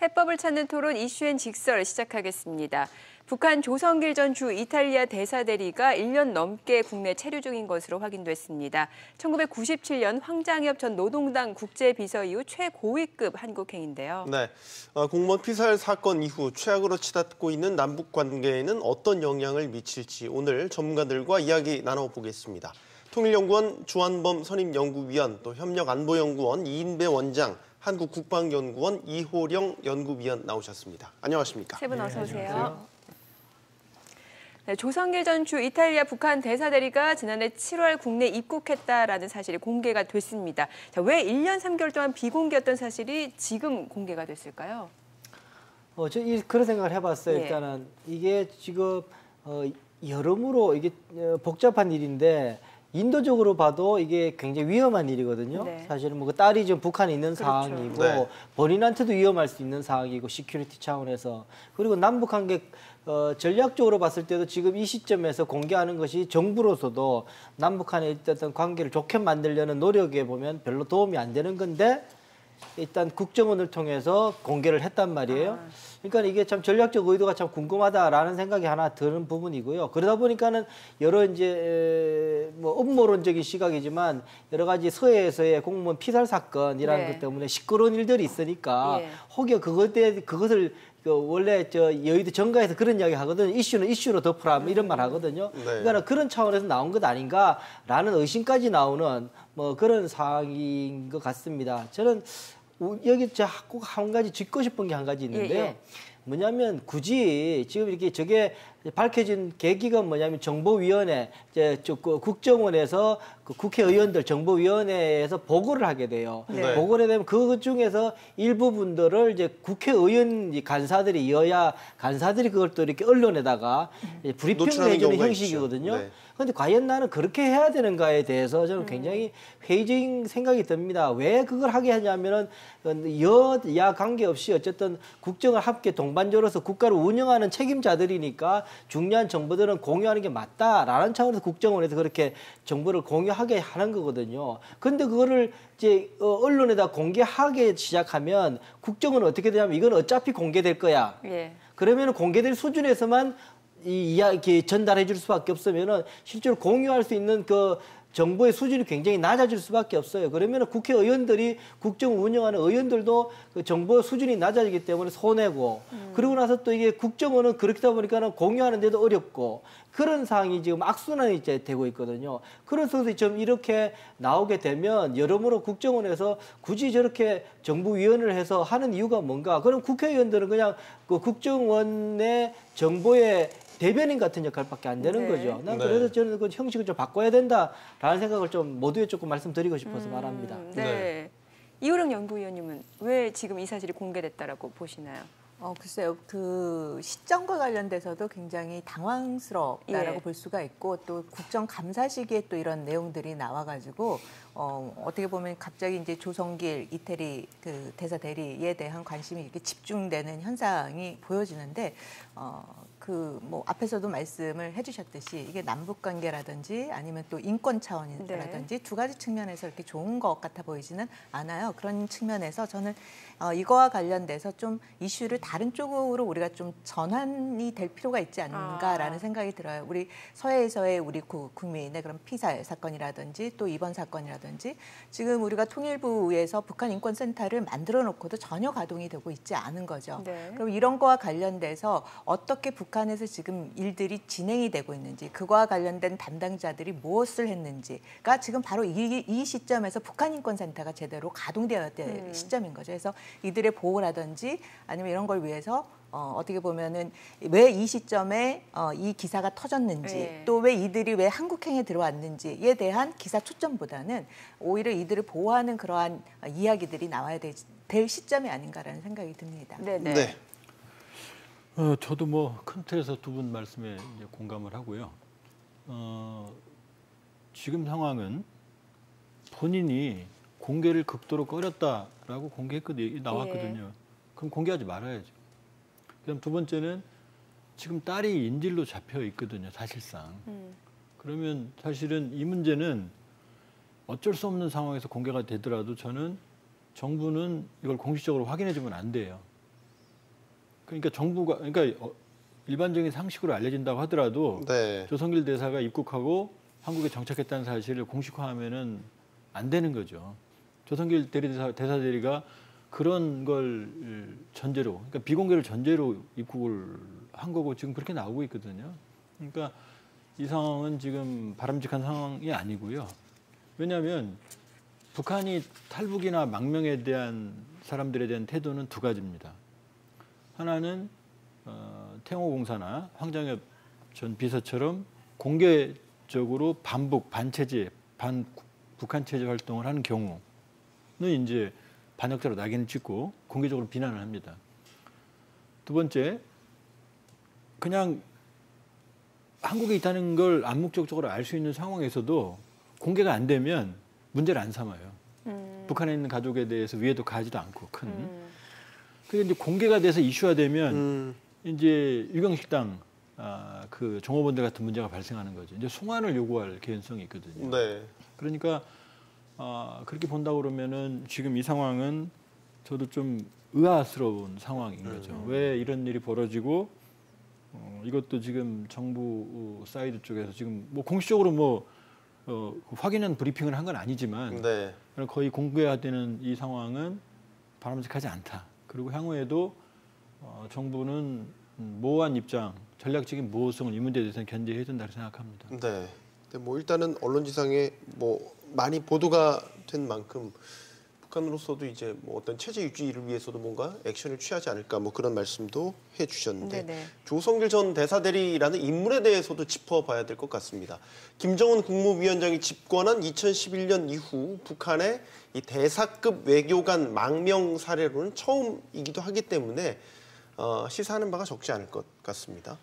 해법을 찾는 토론 이슈앤 직설 시작하겠습니다. 북한 조성길 전 주 이탈리아 대사대리가 1년 넘게 국내 체류 중인 것으로 확인됐습니다. 1997년 황장엽 전 노동당 국제비서 이후 최고위급 한국행인데요. 네, 공무원 피살 사건 이후 최악으로 치닫고 있는 남북 관계에는 어떤 영향을 미칠지 오늘 전문가들과 이야기 나눠보겠습니다. 통일연구원 주한범 선임연구위원, 또 협력안보연구원 이인배 원장, 한국국방연구원 이호령 연구위원 나오셨습니다. 안녕하십니까? 세 분 어서 오세요. 네, 조성길 전 주 이탈리아 북한 대사대리가 지난해 7월 국내 입국했다라는 사실이 공개가 됐습니다. 자, 왜 1년 3개월 동안 비공개였던 사실이 지금 공개가 됐을까요? 그런 생각을 해봤어요. 예. 일단은 이게 지금 여러모로 이게 복잡한 일인데 인도적으로 봐도 이게 굉장히 위험한 일이거든요. 네. 사실은 뭐 그 딸이 지금 북한에 있는 그렇죠. 상황이고 네. 본인한테도 위험할 수 있는 상황이고 시큐리티 차원에서 그리고 남북 관계 전략적으로 봤을 때도 지금 이 시점에서 공개하는 것이 정부로서도 남북한의 어떤 관계를 좋게 만들려는 노력에 보면 별로 도움이 안 되는 건데 일단 국정원을 통해서 공개를 했단 말이에요. 그러니까 이게 참 전략적 의도가 참 궁금하다라는 생각이 하나 드는 부분이고요. 그러다 보니까는 여러 이제 뭐 음모론적인 시각이지만 여러 가지 서해에서의 공무원 피살 사건이라는 네. 것 때문에 시끄러운 일들이 있으니까 예. 혹여 그것을 원래 여의도 정가에서 그런 이야기 하거든요. 이슈는 이슈로 덮으라 이런 말 하거든요. 네. 그러니까 그런 차원에서 나온 것 아닌가라는 의심까지 나오는 뭐 그런 상황인 것 같습니다. 저는 여기 꼭 한 가지 짚고 싶은 게 한 가지 있는데요. 예. 뭐냐면 굳이 지금 이렇게 저게 밝혀진 계기가 뭐냐면 정보위원회, 국정원에서 그 국회의원들 정보위원회에서 보고를 하게 돼요. 네. 보고를 되면 그 중에서 일부분들을 이제 국회의원 간사들이 여야 간사들이 그걸 또 이렇게 언론에다가 브리핑을 해주는 형식이거든요. 네. 그런데 과연 나는 그렇게 해야 되는가에 대해서 저는 굉장히 회의적인 생각이 듭니다. 왜 그걸 하게 하냐면은 여야 관계없이 어쨌든 국정을 함께 동반자로서 국가를 운영하는 책임자들이니까 중요한 정보들은 공유하는 게 맞다라는 차원에서 국정원에서 그렇게 정보를 공유하게 하는 거거든요. 근데 그거를 이제 언론에다 공개하게 시작하면 국정원은 어떻게 되냐면 이건 어차피 공개될 거야. 예. 그러면 공개될 수준에서만 이 이야기 전달해 줄 수밖에 없으면은 실제로 공유할 수 있는 그 정보의 수준이 굉장히 낮아질 수밖에 없어요. 그러면 국회의원들이 국정을 운영하는 의원들도 그 정보 수준이 낮아지기 때문에 손해고 그러고 나서 또 이게 국정원은 그렇다 보니까는 공유하는데도 어렵고 그런 상황이 지금 악순환이 이제 되고 있거든요. 그래서 좀 이렇게 나오게 되면 여러모로 국정원에서 굳이 저렇게 정부위원회를 해서 하는 이유가 뭔가? 그럼 국회의원들은 그냥 그 국정원의 정보의 대변인 같은 역할밖에 안 되는 네. 거죠. 난 그래서 저는 그 형식을 좀 바꿔야 된다라는 생각을 좀 모두에 조금 말씀드리고 싶어서 말합니다. 네. 네. 이호령 연구위원님은 왜 지금 이 사실이 공개됐다라고 보시나요? 글쎄요. 그 시점과 관련돼서도 굉장히 당황스럽다라고 예. 볼 수가 있고 또 국정감사 시기에 또 이런 내용들이 나와가지고 어떻게 보면 갑자기 이제 조성길 이태리 그 대사 대리에 대한 관심이 이렇게 집중되는 현상이 보여지는데 그 뭐 앞에서도 말씀을 해주셨듯이 이게 남북 관계라든지 아니면 또 인권 차원이라든지 네. 두 가지 측면에서 이렇게 좋은 것 같아 보이지는 않아요. 그런 측면에서 저는 이거와 관련돼서 좀 이슈를 다른 쪽으로 우리가 좀 전환이 될 필요가 있지 않는가라는 생각이 들어요. 우리 서해에서의 우리 국민의 그런 피살 사건이라든지 또 이번 사건이라든지 지금 우리가 통일부에서 북한 인권센터를 만들어 놓고도 전혀 가동이 되고 있지 않은 거죠. 네. 그럼 이런 거와 관련돼서 어떻게 북한에서 지금 일들이 진행이 되고 있는지 그거와 관련된 담당자들이 무엇을 했는지가 지금 바로 이 시점에서 북한 인권센터가 제대로 가동되어야 될 시점인 거죠. 그래서 이들의 보호라든지 아니면 이런 걸 위해서 어떻게 보면은 왜 이 시점에 이 기사가 터졌는지 네. 또 왜 이들이 왜 한국행에 들어왔는지에 대한 기사 초점보다는 오히려 이들을 보호하는 그러한 이야기들이 나와야 될 시점이 아닌가라는 생각이 듭니다. 네네. 네. 저도 뭐 큰 틀에서 두 분 말씀에 이제 공감을 하고요. 지금 상황은 본인이 공개를 극도로 꺼렸다라고 나왔거든요. 예. 그럼 공개하지 말아야죠. 그다음 두 번째는 지금 딸이 인질로 잡혀 있거든요, 사실상. 그러면 사실은 이 문제는 어쩔 수 없는 상황에서 공개가 되더라도 저는 정부는 이걸 공식적으로 확인해 주면 안 돼요. 그러니까 정부가 일반적인 상식으로 알려진다고 하더라도 네. 조성길 대사가 입국하고 한국에 정착했다는 사실을 공식화하면은 안 되는 거죠. 조성길 대사 대리가 그런 걸 전제로, 그러니까 비공개를 전제로 입국을 한 거고 지금 그렇게 나오고 있거든요. 그러니까 이 상황은 지금 바람직한 상황이 아니고요. 왜냐하면 북한이 탈북이나 망명에 대한 사람들에 대한 태도는 두 가지입니다. 하나는 태영호 공사나 황장엽 전 비서처럼 공개적으로 반북, 반체제, 반북한 체제 활동을 하는 경우는 이제 반역자로 낙인을 찍고 공개적으로 비난을 합니다. 두 번째, 그냥 한국에 있다는 걸 암묵적으로 알 수 있는 상황에서도 공개가 안 되면 문제를 안 삼아요. 북한에 있는 가족에 대해서 위해도 가지도 않고 큰. 그게 이제 공개가 돼서 이슈화 되면 이제 유경식당 그 종업원들 같은 문제가 발생하는 거죠. 이제 송환을 요구할 개연성이 있거든요. 네. 그러니까 그렇게 본다 그러면은 지금 이 상황은 저도 좀 의아스러운 상황인 거죠. 왜 이런 일이 벌어지고 이것도 지금 정부 사이드 쪽에서 지금 뭐 공식적으로 확인한 브리핑을 한 건 아니지만 네. 거의 공개화되는 이 상황은 바람직하지 않다. 그리고 향후에도 정부는 모호한 입장, 전략적인 모호성을 이 문제에 대해서는 견제해야 된다고 생각합니다. 네. 근데 뭐 일단은 언론지상에 뭐 많이 보도가 된 만큼 북한으로서도 이제 뭐 어떤 체제 유지를 위해서도 뭔가 액션을 취하지 않을까 뭐 그런 말씀도 해주셨는데 네네. 조성길 전 대사대리라는 인물에 대해서도 짚어봐야 될 것 같습니다. 김정은 국무위원장이 집권한 2011년 이후 북한의 이 대사급 외교관 망명 사례로는 처음이기도 하기 때문에 시사하는 바가 적지 않을 것 같습니다.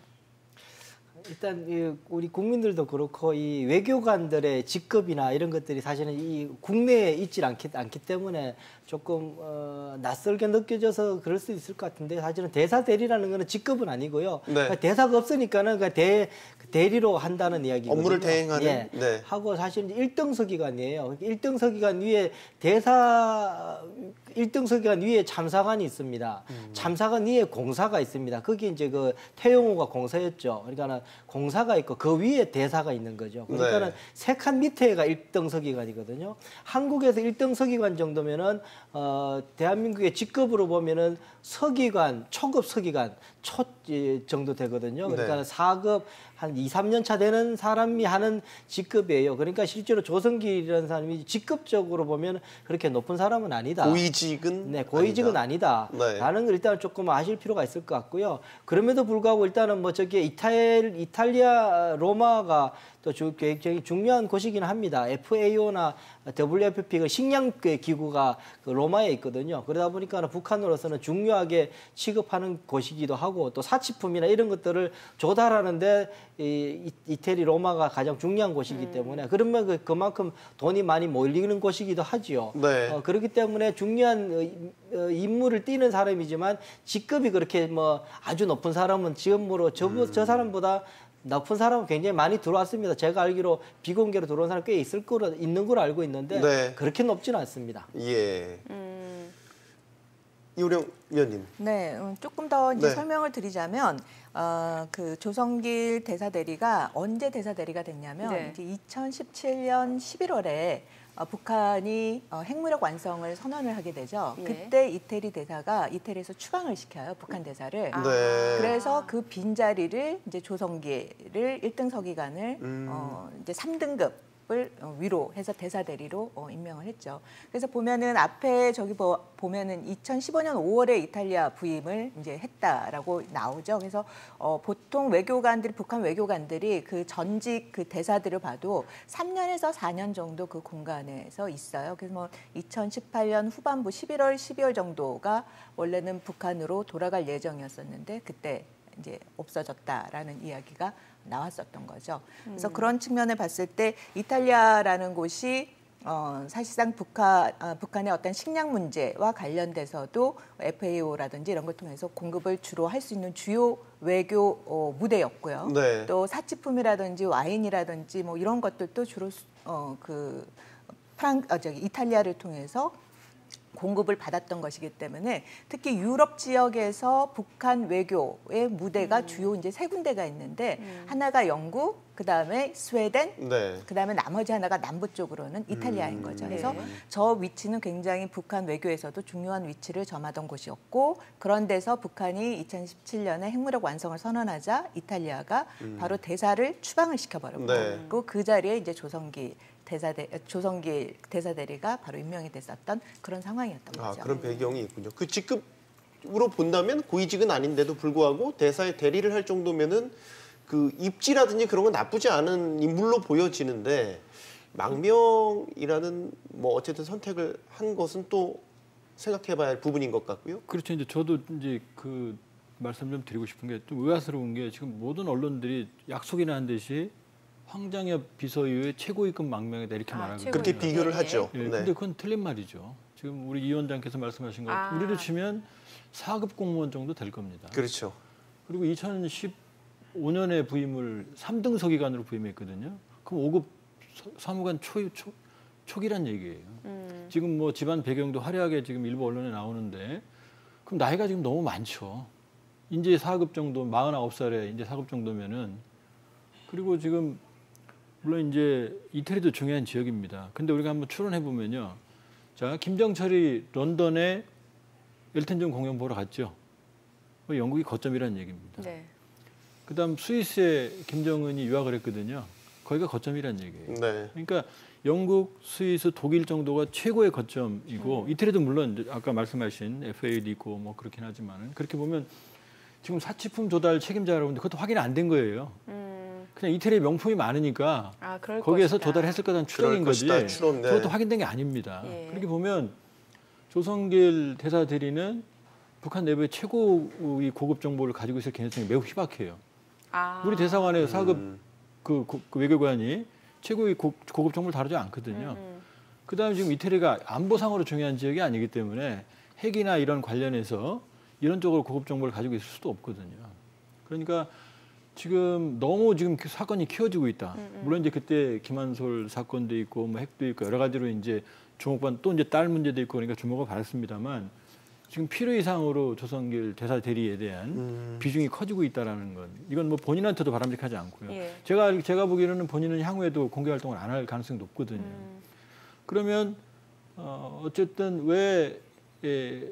일단 우리 국민들도 그렇고 이 외교관들의 직급이나 이런 것들이 사실은 이 국내에 있지 않기 때문에 조금 낯설게 느껴져서 그럴 수 있을 것 같은데 사실은 대사 대리라는 거는 직급은 아니고요. 네. 그러니까 대사가 없으니까는 대리로 한다는 이야기거든요. 업무를 대행하는. 예. 네. 하고 사실 1등 서기관이에요. 1등 서기관 위에 1등 서기관 위에 참사관이 있습니다. 참사관 위에 공사가 있습니다. 거기 이제 그 태영호가 공사였죠. 그러니까는 공사가 있고 그 위에 대사가 있는 거죠. 그러니까는 네. 세 칸 밑에가 1등 서기관이거든요. 한국에서 1등 서기관 정도면은 대한민국의 직급으로 보면은 서기관, 초급 서기관 정도 되거든요. 그러니까 네. 4급 한 2, 3년 차 되는 사람이 하는 직급이에요. 그러니까 실제로 조성길이라는 사람이 직급적으로 보면 그렇게 높은 사람은 아니다. 고위직은 네, 고위직은 아니다. 네. 라는 걸 일단 조금 아실 필요가 있을 것 같고요. 그럼에도 불구하고 일단은 뭐 저기 이탈리아 로마가 또 굉장히 중요한 곳이긴 합니다. FAO나 WFP 그 식량 기구가 그 로마에 있거든요. 그러다 보니까 북한으로서는 중요하게 취급하는 곳이기도 하고 또 사치품이나 이런 것들을 조달하는데 이태리 로마가 가장 중요한 곳이기 때문에 그러면 그만큼 돈이 많이 몰리는 곳이기도 하지요. 네. 그렇기 때문에 중요한 임무를 띠는 사람이지만 직급이 그렇게 뭐 아주 높은 사람은 지금으로 저 사람보다 높은 사람은 굉장히 많이 들어왔습니다. 제가 알기로 비공개로 들어온 사람 꽤 있는 걸로 알고 있는데 네. 그렇게 높지는 않습니다. 예. 이호령 위원님. 네, 조금 더 이제 네. 설명을 드리자면 그 조성길 대사 대리가 언제 대사 대리가 됐냐면 네. 이제 2017년 11월에 북한이 핵무력 완성을 선언을 하게 되죠. 예. 그때 이태리 대사가 이태리에서 추방을 시켜요, 북한 대사를. 네. 그래서 그 빈자리를 이제 조성길을 1등 서기관을 이제 3등급을 위로 해서 대사 대리로 임명을 했죠. 그래서 보면은 앞에 저기 보면은 2015년 5월에 이탈리아 부임을 이제 했다라고 나오죠. 그래서 보통 북한 외교관들이 그 전직 그 대사들을 봐도 3년에서 4년 정도 그 공간에서 있어요. 그래서 뭐 2018년 후반부 11월, 12월 정도가 원래는 북한으로 돌아갈 예정이었었는데 그때 이제 없어졌다라는 이야기가 나왔었던 거죠. 그래서 그런 측면을 봤을 때 이탈리아라는 곳이 사실상 북한의 어떤 식량 문제와 관련돼서도 FAO라든지 이런 걸 통해서 공급을 주로 할 수 있는 주요 외교 무대였고요. 네. 또 사치품이라든지 와인이라든지 뭐 이런 것들도 주로 이탈리아를 통해서 공급을 받았던 것이기 때문에 특히 유럽 지역에서 북한 외교의 무대가 주요 이제 세 군데가 있는데 하나가 영국, 그다음에 스웨덴, 네. 그다음에 나머지 하나가 남부 쪽으로는 이탈리아인 거죠. 그래서 저 위치는 굉장히 북한 외교에서도 중요한 위치를 점하던 곳이었고 그런 데서 북한이 2017년에 핵무력 완성을 선언하자 이탈리아가 바로 대사를 추방을 시켜버렸고 네. 그 자리에 이제 조성길 대사대리가 바로 임명이 됐었던 그런 상황이었던 거죠. 그런 배경이 있군요. 그 직급으로 본다면 고위직은 아닌데도 불구하고 대사의 대리를 할 정도면은 그 입지라든지 그런 건 나쁘지 않은 인물로 보여지는데 망명이라는 뭐 어쨌든 선택을 한 것은 또 생각해봐야 할 부분인 것 같고요. 그렇죠. 이제 저도 이제 그 말씀 좀 드리고 싶은 게 좀 의아스러운 게 지금 모든 언론들이 약속이나 한 듯이 황장엽 비서유의 최고위급 망명이다 이렇게 말하거든요. 그렇게 비교를 하죠. 예, 근데 그건 틀린 말이죠. 지금 우리 이 위원장께서 말씀하신 거 우리로 치면 4급 공무원 정도 될 겁니다. 그렇죠. 그리고 2015년에 부임을 3등 서기관으로 부임했거든요. 그럼 5급 사무관 초기란 얘기예요. 지금 뭐 집안 배경도 화려하게 지금 일부 언론에 나오는데 그럼 나이가 지금 너무 많죠. 이제 4급 정도, 49살에 이제 4급 정도면은 그리고 지금 물론 이제 이태리도 중요한 지역입니다. 근데 우리가 한번 추론해 보면요. 자, 김정철이 런던에 엘튼 존 공연 보러 갔죠. 영국이 거점이라는 얘기입니다. 네. 그다음 스위스에 김정은이 유학을 했거든요. 거기가 거점이라는 얘기예요. 네. 그러니까 영국, 스위스, 독일 정도가 최고의 거점이고 이태리도 물론 아까 말씀하신 FA도 있고 뭐 그렇긴 하지만 그렇게 보면 지금 사치품 조달 책임자라고 하는데 그것도 확인이 안 된 거예요. 그냥 이태리에 명품이 많으니까 거기에서 조달했을 거라는 추정인 거지. 그것도 확인된 게 아닙니다. 예. 그렇게 보면 조성길 대사 대리는 북한 내부의 최고의 고급 정보를 가지고 있을 개연성이 매우 희박해요. 우리 대사관의 4급 그 외교관이 최고의 고급 정보를 다루지 않거든요. 그다음에 지금 이태리가 안보상으로 중요한 지역이 아니기 때문에 핵이나 이런 관련해서 이런 쪽으로 고급 정보를 가지고 있을 수도 없거든요. 그러니까 지금 너무 지금 사건이 키워지고 있다. 물론 이제 그때 김한솔 사건도 있고 뭐 핵도 있고 여러 가지로 이제 주목받는 또 이제 딸 문제도 있고 그러니까 주목을 받았습니다만 지금 필요 이상으로 조성길 대사 대리에 대한 비중이 커지고 있다라는 건 이건 뭐 본인한테도 바람직하지 않고요. 예. 제가 보기에는 본인은 향후에도 공개 활동을 안 할 가능성이 높거든요. 그러면 어쨌든 왜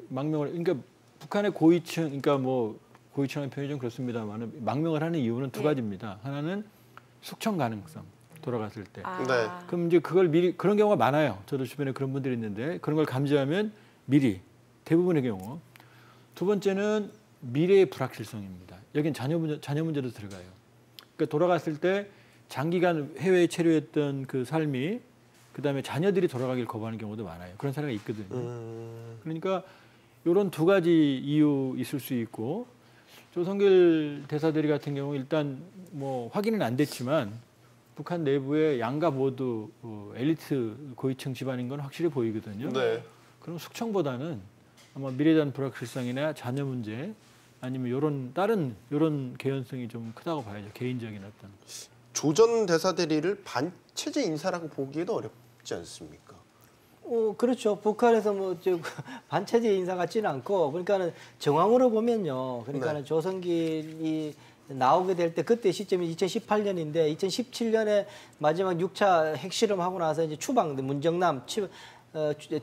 망명을 그러니까 북한의 고위층 그러니까 뭐 고위층의 표현이 좀 그렇습니다만 망명을 하는 이유는 두 가지입니다. 하나는 숙청 가능성 돌아갔을 때. 네. 그럼 이제 그걸 미리 그런 경우가 많아요. 저도 주변에 그런 분들이 있는데 그런 걸 감지하면 미리 대부분의 경우. 두 번째는 미래의 불확실성입니다. 여긴 자녀 문제도 들어가요. 그러니까 돌아갔을 때 장기간 해외에 체류했던 그 삶이 그다음에 자녀들이 돌아가길 거부하는 경우도 많아요. 그런 사례가 있거든요. 그러니까 이런 두 가지 이유 있을 수 있고 조성길 대사대리 같은 경우 일단 뭐 확인은 안 됐지만 북한 내부의 양가 모두 엘리트 고위층 집안인 건 확실히 보이거든요. 네. 그럼 숙청보다는 아마 미래에 대한 불확실성이나 자녀 문제 아니면 이런 개연성이 좀 크다고 봐야죠. 개인적인 어떤. 조 전 대사대리를 반체제 인사라고 보기에도 어렵지 않습니까? 그렇죠. 북한에서 뭐 반체제 인사 같지는 않고, 그러니까는 정황으로 보면요. 그러니까는 조성길이 나오게 될 때 그때 시점이 2018년인데 2017년에 마지막 6차 핵실험하고 나서 이제 문정남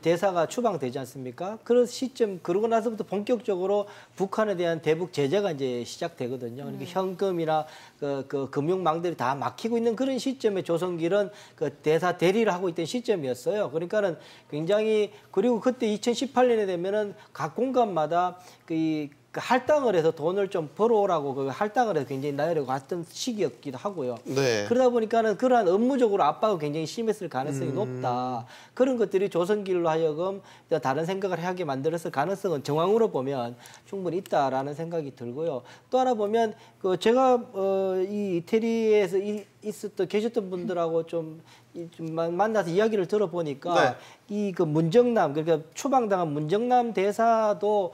대사가 추방되지 않습니까? 그런 시점 그러고 나서부터 본격적으로 북한에 대한 대북 제재가 이제 시작되거든요. 그러니까 현금이나 그 금융망들이 다 막히고 있는 그런 시점에 조성길은 그 대사 대리를 하고 있던 시점이었어요. 그러니까는 굉장히 그리고 그때 2018년에 되면은 각 공간마다 그 할당을 해서 돈을 좀 벌어오라고 그 할당을 해서 굉장히 나열하고 갔던 시기였기도 하고요. 네. 그러다 보니까는 그러한 업무적으로 압박이 굉장히 심했을 가능성이 높다. 그런 것들이 조성길로 하여금 다른 생각을 하게 만들었을 가능성은 정황으로 보면 충분히 있다라는 생각이 들고요. 또 하나 보면 그 제가 이 이태리에서 계셨던 분들하고 좀 만나서 이야기를 들어보니까 이 그 문정남 그러니까 추방당한 문정남 대사도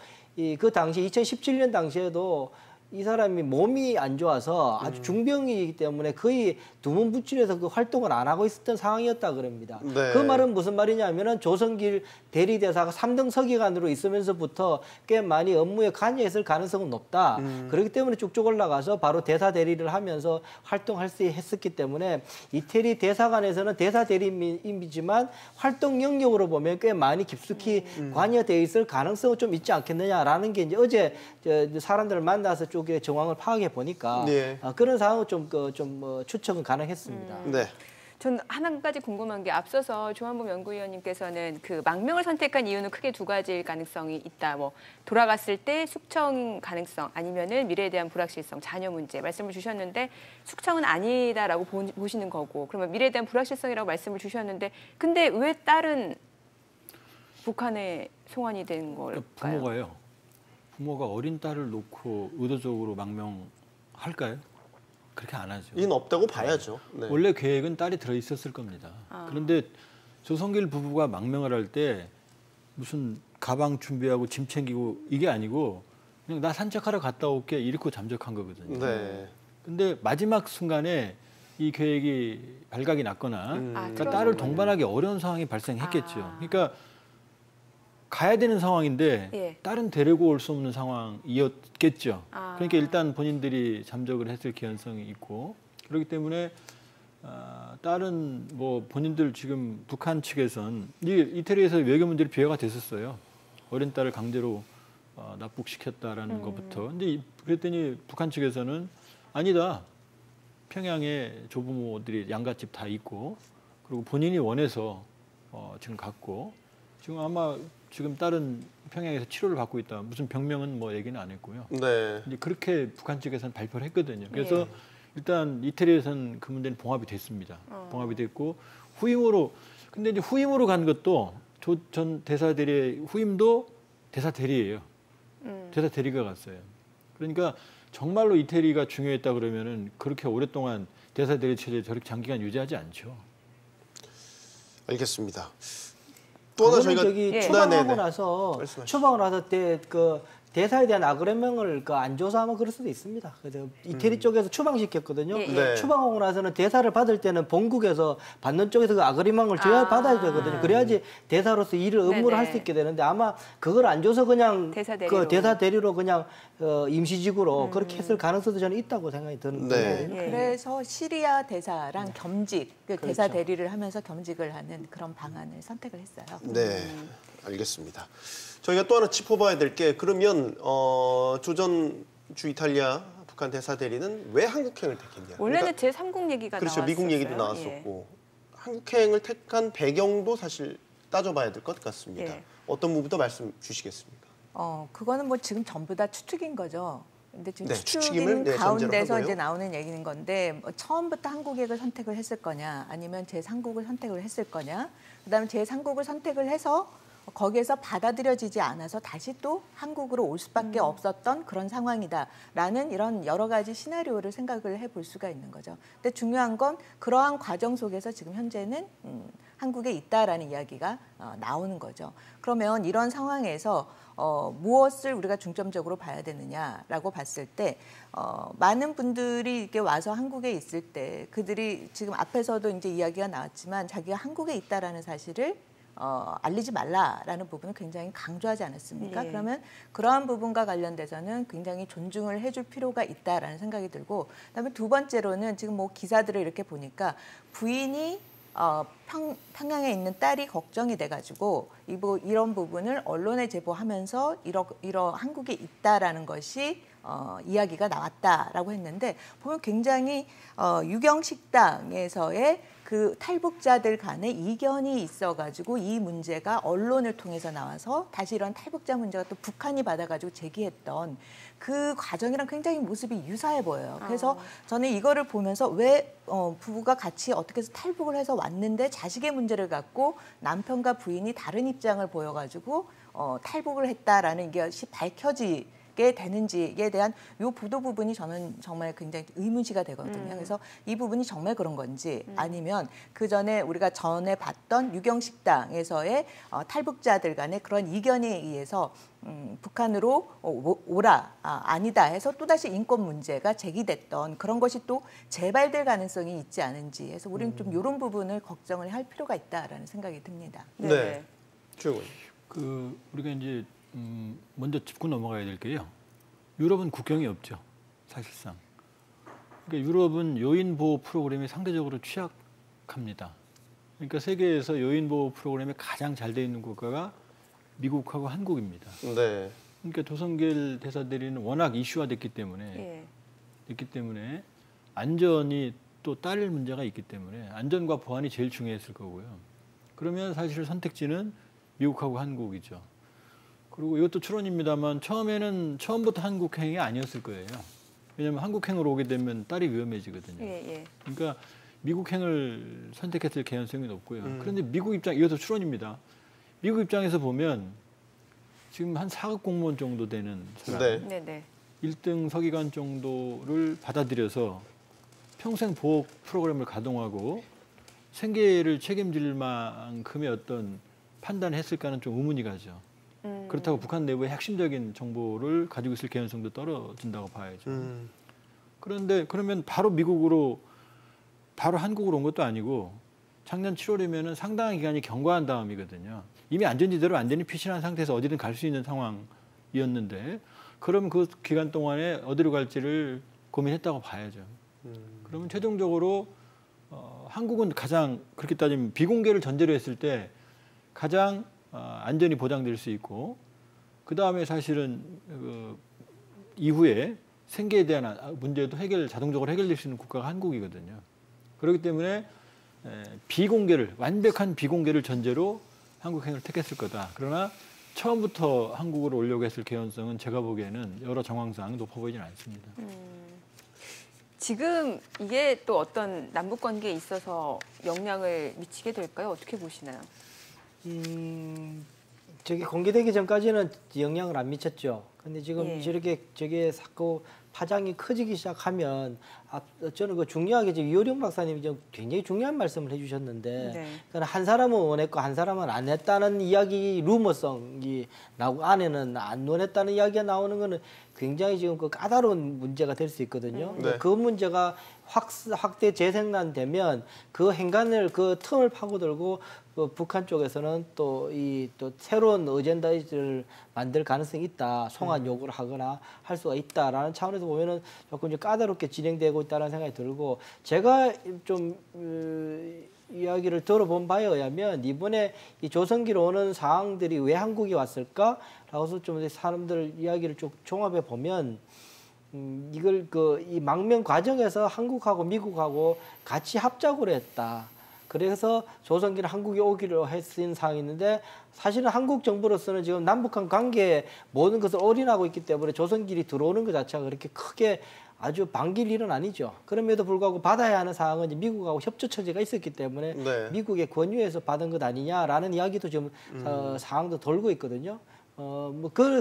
그 당시 2017년 당시에도 이 사람이 몸이 안 좋아서 아주 중병이기 때문에 거의 두문부출해서 그 활동을 안 하고 있었던 상황이었다 그럽니다. 네. 그 말은 무슨 말이냐면은 조성길 대리대사가 3등 서기관으로 있으면서부터 꽤 많이 업무에 관여했을 가능성은 높다. 그렇기 때문에 쭉쭉 올라가서 바로 대사 대리를 하면서 활동할 수 했었기 때문에 이태리 대사관에서는 대사 대리임이지만 활동 영역으로 보면 꽤 많이 깊숙이 관여되어 있을 가능성은 좀 있지 않겠느냐라는 게 이제 어제 사람들을 만나서 쪽의 정황을 파악해 보니까 네. 그런 상황은 좀 추측은 가능했습니다. 네. 전 한 가지 궁금한 게 앞서서 조한범 연구위원님께서는 그 망명을 선택한 이유는 크게 두 가지일 가능성이 있다. 뭐 돌아갔을 때 숙청 가능성 아니면은 미래에 대한 불확실성, 자녀 문제 말씀을 주셨는데 숙청은 아니다라고 보시는 거고 그러면 미래에 대한 불확실성이라고 말씀을 주셨는데 근데 왜 딸은 북한에 송환이 된 걸까요? 부모가요. 부모가 어린 딸을 놓고 의도적으로 망명할까요? 그렇게 안 하죠. 이는 없다고 봐야죠. 네. 원래 계획은 딸이 들어 있었을 겁니다. 그런데 조성길 부부가 망명을 할 때 무슨 가방 준비하고 짐 챙기고 이게 아니고 그냥 나 산책하러 갔다 올게 이렇게 잠적한 거거든요. 네. 근데 마지막 순간에 이 계획이 발각이 났거나 그러니까 딸을 동반하기 어려운 상황이 발생했겠죠. 그러니까 가야 되는 상황인데 예. 딸은 데리고 올 수 없는 상황이었겠죠. 아. 그러니까 일단 본인들이 잠적을 했을 개연성이 있고 그렇기 때문에 딸은 뭐 본인들 지금 북한 측에선 이태리에서 외교 문제로 비화가 됐었어요. 어린 딸을 강제로 납북시켰다라는 것부터. 근데 그랬더니 북한 측에서는 아니다. 평양에 조부모들이 양갓집 다 있고 그리고 본인이 원해서 지금 갔고 지금 아마 지금 딸은 평양에서 치료를 받고 있다. 무슨 병명은 뭐 얘기는 안 했고요. 네. 이제 그렇게 북한 측에서는 발표를 했거든요. 그래서 예. 일단 이태리에서는 그 문제는 봉합이 됐습니다. 봉합이 됐고 후임으로 근데 이제 후임으로 간 것도 조 전 대사 대리의 후임도 대사 대리예요. 대사 대리가 갔어요. 그러니까 정말로 이태리가 중요했다 그러면은 그렇게 오랫동안 대사 대리 체제 저렇게 장기간 유지하지 않죠. 알겠습니다. 또 하나 저희가 예. 추방하고 나서 말씀하시죠. 추방을 나서 때 그 대사에 대한 아그레명을 안 조사하면 그럴 수도 있습니다. 그래서 이태리 쪽에서 추방시켰거든요. 예, 예. 네. 추방하고 나서는 대사를 받을 때는 본국에서 받는 쪽에서 그 아그레명을 받아야 되거든요. 그래야지 대사로서 일을 업무를 네네. 할 수 있게 되는데 아마 그걸 안 줘서 그냥 대사 대리로. 그 대사 대리로 그냥 임시직으로 그렇게 했을 가능성도 저는 있다고 생각이 드는데. 네. 예. 그래서 시리아 대사랑 겸직, 그 대사 대리를 하면서 겸직을 하는 그런 방안을 선택을 했어요. 네, 알겠습니다. 저희가 또 하나 짚어봐야 될 게 그러면 조전 주 이탈리아 북한 대사 대리는 왜 한국행을 택했냐? 원래는 제3국 얘기가 그렇죠. 나왔었어요. 미국 얘기도 예. 나왔었고 한국행을 택한 배경도 사실 따져봐야 될 것 같습니다. 예. 어떤 부분부터 말씀 주시겠습니까? 그거는 뭐 지금 전부 다 추측인 거죠. 근데 지금 네, 추측임을, 추측인 네, 전제로 가운데서 하고요. 이제 나오는 얘기인 건데 뭐 처음부터 한국을 선택을 했을 거냐, 아니면 제3국을 선택을 했을 거냐, 그다음에 제3국을 선택을 해서 거기에서 받아들여지지 않아서 다시 또 한국으로 올 수밖에 없었던 그런 상황이다라는 이런 여러 가지 시나리오를 생각을 해볼 수가 있는 거죠. 근데 중요한 건 그러한 과정 속에서 지금 현재는 한국에 있다라는 이야기가 나오는 거죠. 그러면 이런 상황에서 무엇을 우리가 중점적으로 봐야 되느냐라고 봤을 때 많은 분들이 이렇게 와서 한국에 있을 때 그들이 지금 앞에서도 이제 이야기가 나왔지만 자기가 한국에 있다라는 사실을 알리지 말라라는 부분을 굉장히 강조하지 않았습니까? 네. 그러면 그러한 부분과 관련돼서는 굉장히 존중을 해줄 필요가 있다라는 생각이 들고, 그다음에 두 번째로는 지금 뭐 기사들을 이렇게 보니까 부인이 평양에 있는 딸이 걱정이 돼가지고 이런 부분을 언론에 제보하면서 이러 한국에 있다라는 것이 이야기가 나왔다라고 했는데 보면 굉장히 유경식당에서의 그 탈북자들 간의 이견이 있어가지고 이 문제가 언론을 통해서 나와서 다시 이런 탈북자 문제가 또 북한이 받아가지고 제기했던 그 과정이랑 굉장히 모습이 유사해 보여요. 그래서 저는 이거를 보면서 왜 부부가 같이 어떻게 해서 탈북을 해서 왔는데 자식의 문제를 갖고 남편과 부인이 다른 입장을 보여가지고 탈북을 했다라는 것이 밝혀지게 받게 되는지에 대한 요 보도 부분이 저는 정말 굉장히 의문시가 되거든요. 그래서 이 부분이 정말 그런 건지 아니면 그 전에 우리가 전에 봤던 유경식당에서의 탈북자들 간의 그런 이견에 의해서 북한으로 오라 아니다 해서 또다시 인권 문제가 제기됐던 그런 것이 또 재발될 가능성이 있지 않은지 해서 우리는 좀 이런 부분을 걱정을 할 필요가 있다라는 생각이 듭니다. 네. 최고. 우리가 이제 먼저 짚고 넘어가야 될 게요. 유럽은 국경이 없죠, 사실상. 그러니까 유럽은 요인 보호 프로그램이 상대적으로 취약합니다. 그러니까 세계에서 요인 보호 프로그램이 가장 잘 돼 있는 국가가 미국하고 한국입니다. 네. 그러니까 조성길 대사대리는 워낙 이슈화됐기 때문에 예. 안전이 또 따를 문제가 있기 때문에 안전과 보안이 제일 중요했을 거고요. 그러면 사실 선택지는 미국하고 한국이죠. 그리고 이것도 추론입니다만 처음부터 한국행이 아니었을 거예요. 왜냐하면 한국행으로 오게 되면 딸이 위험해지거든요. 예. 그러니까 미국행을 선택했을 개연성이 높고요. 그런데 미국 입장, 이것도 추론입니다. 미국 입장에서 보면 지금 한 4급 공무원 정도 되는 사람, 네. 1등 서기관 정도를 받아들여서 평생 보호 프로그램을 가동하고 생계를 책임질 만큼의 어떤 판단을 했을까는 좀 의문이 가죠. 그렇다고 북한 내부의 핵심적인 정보를 가지고 있을 개연성도 떨어진다고 봐야죠. 그런데 그러면 바로 한국으로 온 것도 아니고 작년 7월이면은 상당한 기간이 경과한 다음이거든요. 이미 안전지대로 완전히 피신한 상태에서 어디든 갈 수 있는 상황이었는데 그럼 그 기간 동안에 어디로 갈지를 고민했다고 봐야죠. 그러면 최종적으로 한국은 가장 그렇게 따지면 비공개를 전제로 했을 때 가장 안전이 보장될 수 있고 그 다음에 사실은 이후에 생계에 대한 문제도 자동적으로 해결될 수 있는 국가가 한국이거든요. 그렇기 때문에 완벽한 비공개를 전제로 한국행을 택했을 거다. 그러나 처음부터 한국으로 오려고 했을 개연성은 제가 보기에는 여러 정황상 높아 보이지는 않습니다. 지금 이게 또 어떤 남북 관계에 있어서 영향을 미치게 될까요? 어떻게 보시나요? 저게 공개되기 전까지는 영향을 안 미쳤죠. 근데 지금 예. 저게 자꾸 파장이 커지기 시작하면 저는 그 중요하게 지금 이호령 박사님이 좀 굉장히 중요한 말씀을 해주셨는데 그러니까 한 사람은 원했고 한 사람은 안 했다는 이야기 루머성이 나오고 안에는 안 원했다는 이야기가 나오는 거는 굉장히 지금 그 까다로운 문제가 될 수 있거든요. 그 문제가 확대 재생산되면 그 행간을 그 틈을 파고들고 북한 쪽에서는 또 새로운 어젠다를 만들 가능성이 있다. 송환 요구를 하거나 할 수가 있다라는 차원에서 보면은 조금 이제 까다롭게 진행되고 있다는 생각이 들고 제가 좀 이야기를 들어본 바에 의하면 이번에 이 조성기로 오는 상황들이 왜 한국이 왔을까라고 해서 좀 사람들 이야기를 쭉 종합해 보면 이걸 이 망명 과정에서 한국하고 미국하고 같이 합작으로 했다. 그래서 조성기는 한국에 오기로 했은 상황이 있는데 사실은 한국 정부로서는 지금 남북한 관계에 모든 것을 올인하고 있기 때문에 조성길이 들어오는 것 자체가 그렇게 크게 아주 반길 일은 아니죠. 그럼에도 불구하고 받아야 하는 상황은 이제 미국하고 협조 처지가 있었기 때문에 미국의 권유에서 받은 것 아니냐라는 이야기도 지금 상황도 돌고 있거든요.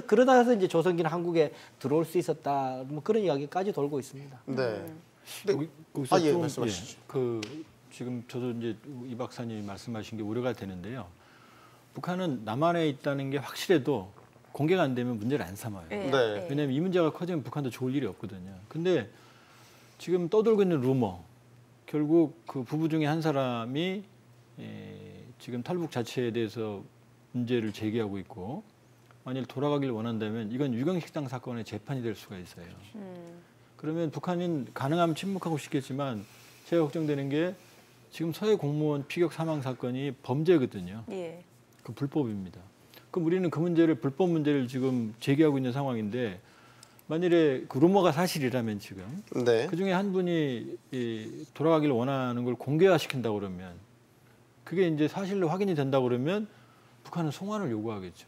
그러다 해서 이제 조성기는 한국에 들어올 수 있었다. 그런 이야기까지 돌고 있습니다. 네. 예, 말씀하시죠. 지금 저도 이제 이 박사님이 말씀하신 게 우려가 되는데요. 북한은 남한에 있다는 게 확실해도 공개가 안 되면 문제를 안 삼아요. 왜냐하면 이 문제가 커지면 북한도 좋을 일이 없거든요. 근데 지금 떠돌고 있는 루머, 결국 그 부부 중에 한 사람이 지금 탈북 자체에 대해서 문제를 제기하고 있고 만일 돌아가길 원한다면 이건 유경식당 사건의 재판이 될 수가 있어요. 그러면 북한은 가능하면 침묵하고 싶겠지만 제가 걱정되는 게 지금 서해 공무원 피격 사망 사건이 범죄거든요. 그 불법입니다. 그럼 우리는 그 문제를 불법 문제를 지금 제기하고 있는 상황인데 만일에 그 루머가 사실이라면 지금 그 중에 한 분이 돌아가기를 원하는 걸 공개화시킨다고 그러면 그게 이제 사실로 확인이 된다고 그러면 북한은 송환을 요구하겠죠.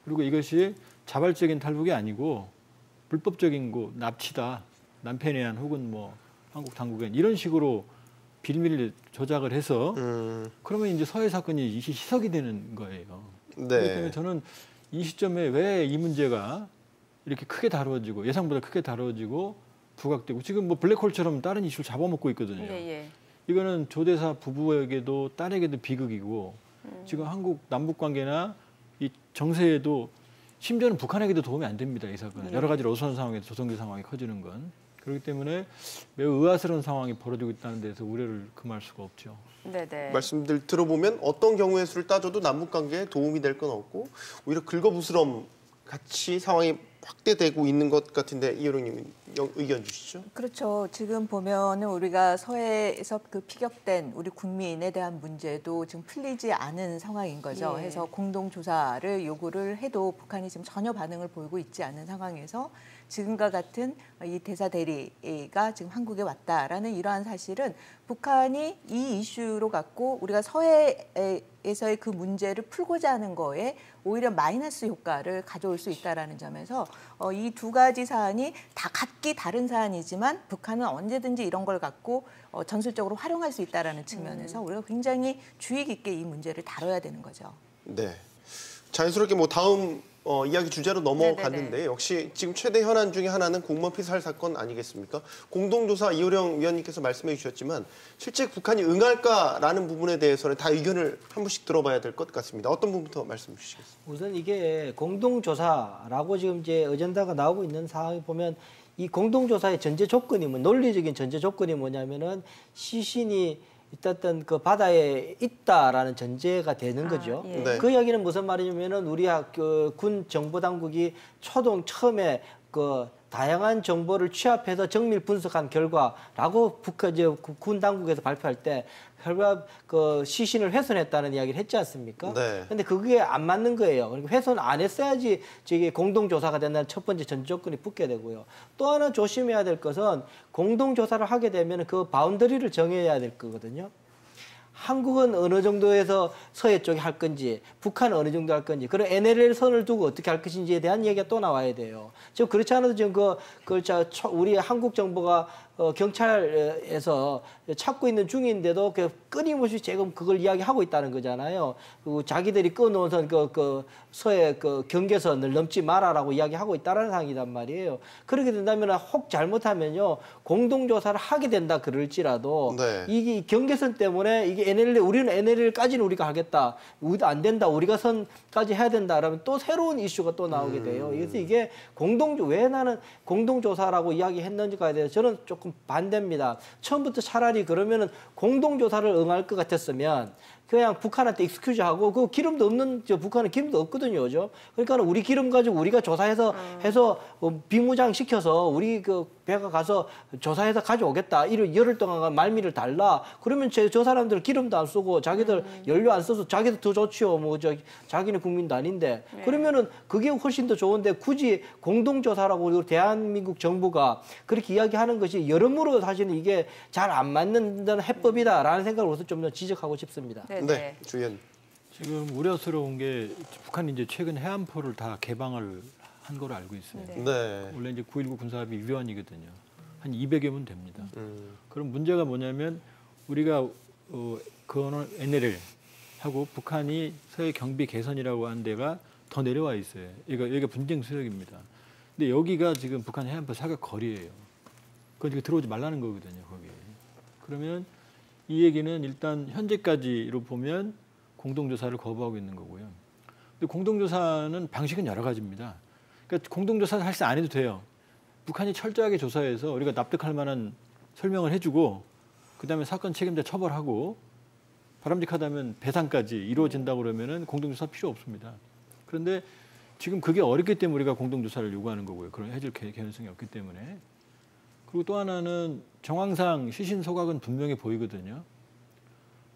그리고 이것이 자발적인 탈북이 아니고 불법적인 납치다, 남편에 의한 혹은 뭐 한국 당국엔 이런 식으로 빌미를 조작을 해서 그러면 이제 서해 사건이 희석이 되는 거예요. 그렇기 때문에 저는 이 시점에 왜 이 문제가 이렇게 크게 다루어지고 예상보다 크게 다루어지고 부각되고 지금 뭐 블랙홀처럼 다른 이슈를 잡아먹고 있거든요. 예. 이거는 조 대사 부부에게도 딸에게도 비극이고 지금 한국 남북 관계나 이 정세에도 심지어는 북한에게도 도움이 안 됩니다. 이 사건은. 여러 가지로 어수선한 상황에서 조성기 상황이 커지는 건. 그렇기 때문에 매우 의아스러운 상황이 벌어지고 있다는 데서 우려를 금할 수가 없죠. 네네. 말씀들 들어보면 어떤 경우의 수를 따져도 남북 관계에 도움이 될 건 없고 오히려 긁어부스럼 같이 상황이 확대되고 있는 것 같은데 이효령님 의견 주시죠. 그렇죠. 지금 보면은 우리가 서해에서 그 피격된 우리 국민에 대한 문제도 지금 풀리지 않은 상황인 거죠. 예. 해서 공동조사를 요구를 해도 북한이 지금 전혀 반응을 보이고 있지 않은 상황에서 지금과 같은 이 대사 대리가 지금 한국에 왔다라는 이러한 사실은 북한이 이 이슈로 갖고 우리가 서해에서의 그 문제를 풀고자 하는 거에 오히려 마이너스 효과를 가져올 수 있다라는 점에서 이 두 가지 사안이 다 각기 다른 사안이지만 북한은 언제든지 이런 걸 갖고 전술적으로 활용할 수 있다라는 측면에서 우리가 굉장히 주의 깊게 이 문제를 다뤄야 되는 거죠. 네. 자연스럽게 뭐 다음 이야기 주제로 넘어갔는데 네네네. 역시 지금 최대 현안 중에 하나는 공무원 피살 사건 아니겠습니까? 공동조사 이효령 위원님께서 말씀해 주셨지만 실제 북한이 응할까라는 부분에 대해서는 다 의견을 한 분씩 들어봐야 될 것 같습니다. 어떤 부분부터 말씀 주시겠습니까? 우선 이게 공동조사라고 지금 이제 어젠다가 나오고 있는 상황을 보면 이 공동조사의 전제 조건이 논리적인 전제 조건이 뭐냐면은 시신이 있었던 그 바다에 있다라는 전제가 되는 거죠. 예. 네. 그 이야기는 무슨 말이냐면은 우리 군 정보 당국이 처음에 그 다양한 정보를 취합해서 정밀 분석한 결과라고 군 당국에서 발표할 때 결과 그 시신을 훼손했다는 이야기를 했지 않습니까? 네. 근데 그게 안 맞는 거예요. 그러니까 훼손 안 했어야지 저게 공동조사가 된다는 첫 번째 전 조건이 붙게 되고요. 또 하나 조심해야 될 것은 공동조사를 하게 되면 그 바운더리를 정해야 될 거거든요. 한국은 어느 정도에서 서해 쪽에 할 건지, 북한은 어느 정도 할 건지, 그런 NLL 선을 두고 어떻게 할 것인지에 대한 얘기가 또 나와야 돼요. 지금 그렇지 않아도 지금 우리 한국 정부가 경찰에서 찾고 있는 중인데도 끊임없이 지금 그걸 이야기하고 있다는 거잖아요. 그리고 자기들이 끊어놓은 서해 경계선을 넘지 마라라고 이야기하고 있다는 상황이란 말이에요. 그렇게 된다면 혹 잘못하면요 공동조사를 하게 된다 그럴지라도 네. 이게 경계선 때문에 이게 우리는 NLL까지는 우리가 하겠다. 안 된다. 우리가 선까지 해야 된다라면 또 새로운 이슈가 또 나오게 돼요. 그래서 이게 왜 나는 공동조사라고 이야기했는지에 대해서 저는 조금 반대입니다. 처음부터 차라리 그러면은 공동조사를 응할 것 같았으면 그냥 북한한테 익스큐즈하고 그 기름도 없는 북한은 기름도 없거든요, 그죠? 그러니까 우리 기름 가지고 우리가 조사해서 해서 비무장 시켜서 우리 그 배가 가서 조사해서 가져오겠다. 열흘 동안 말미를 달라. 그러면 저 사람들 기름도 안 쓰고 자기들 연료 안 써서 자기들 더 좋지요. 자기는 국민도 아닌데. 네. 그러면은 그게 훨씬 더 좋은데 굳이 공동조사라고 우리 대한민국 정부가 그렇게 이야기하는 것이 여러모로 사실은 이게 잘 안 맞는 해법이다라는 생각으로서 좀 더 지적하고 싶습니다. 네, 주 의원. 지금 우려스러운 게 북한이 이제 최근 해안포를 다 개방을 한 걸로 알고 있어요. 네. 네. 원래 이제 9.19 군사합의 위반이거든요. 한 200여 명 됩니다. 그럼 문제가 뭐냐면 우리가 그 NLL 하고 북한이 서해 경비 개선이라고 한 데가 더 내려와 있어요. 여기가 분쟁 수역입니다. 근데 여기가 지금 북한 해안포 사격 거리예요. 그러니까 들어오지 말라는 거거든요, 거기. 그러면 이 얘기는 일단 현재까지로 보면 공동조사를 거부하고 있는 거고요. 근데 공동조사는 방식은 여러 가지입니다. 그러니까 공동조사는 사실 안 해도 돼요. 북한이 철저하게 조사해서 우리가 납득할 만한 설명을 해주고 그다음에 사건 책임자 처벌하고 바람직하다면 배상까지 이루어진다고 그러면은 공동조사 필요 없습니다. 그런데 지금 그게 어렵기 때문에 우리가 공동조사를 요구하는 거고요. 그런 해줄 개연성이 없기 때문에. 그리고 또 하나는 정황상 시신 소각은 분명히 보이거든요.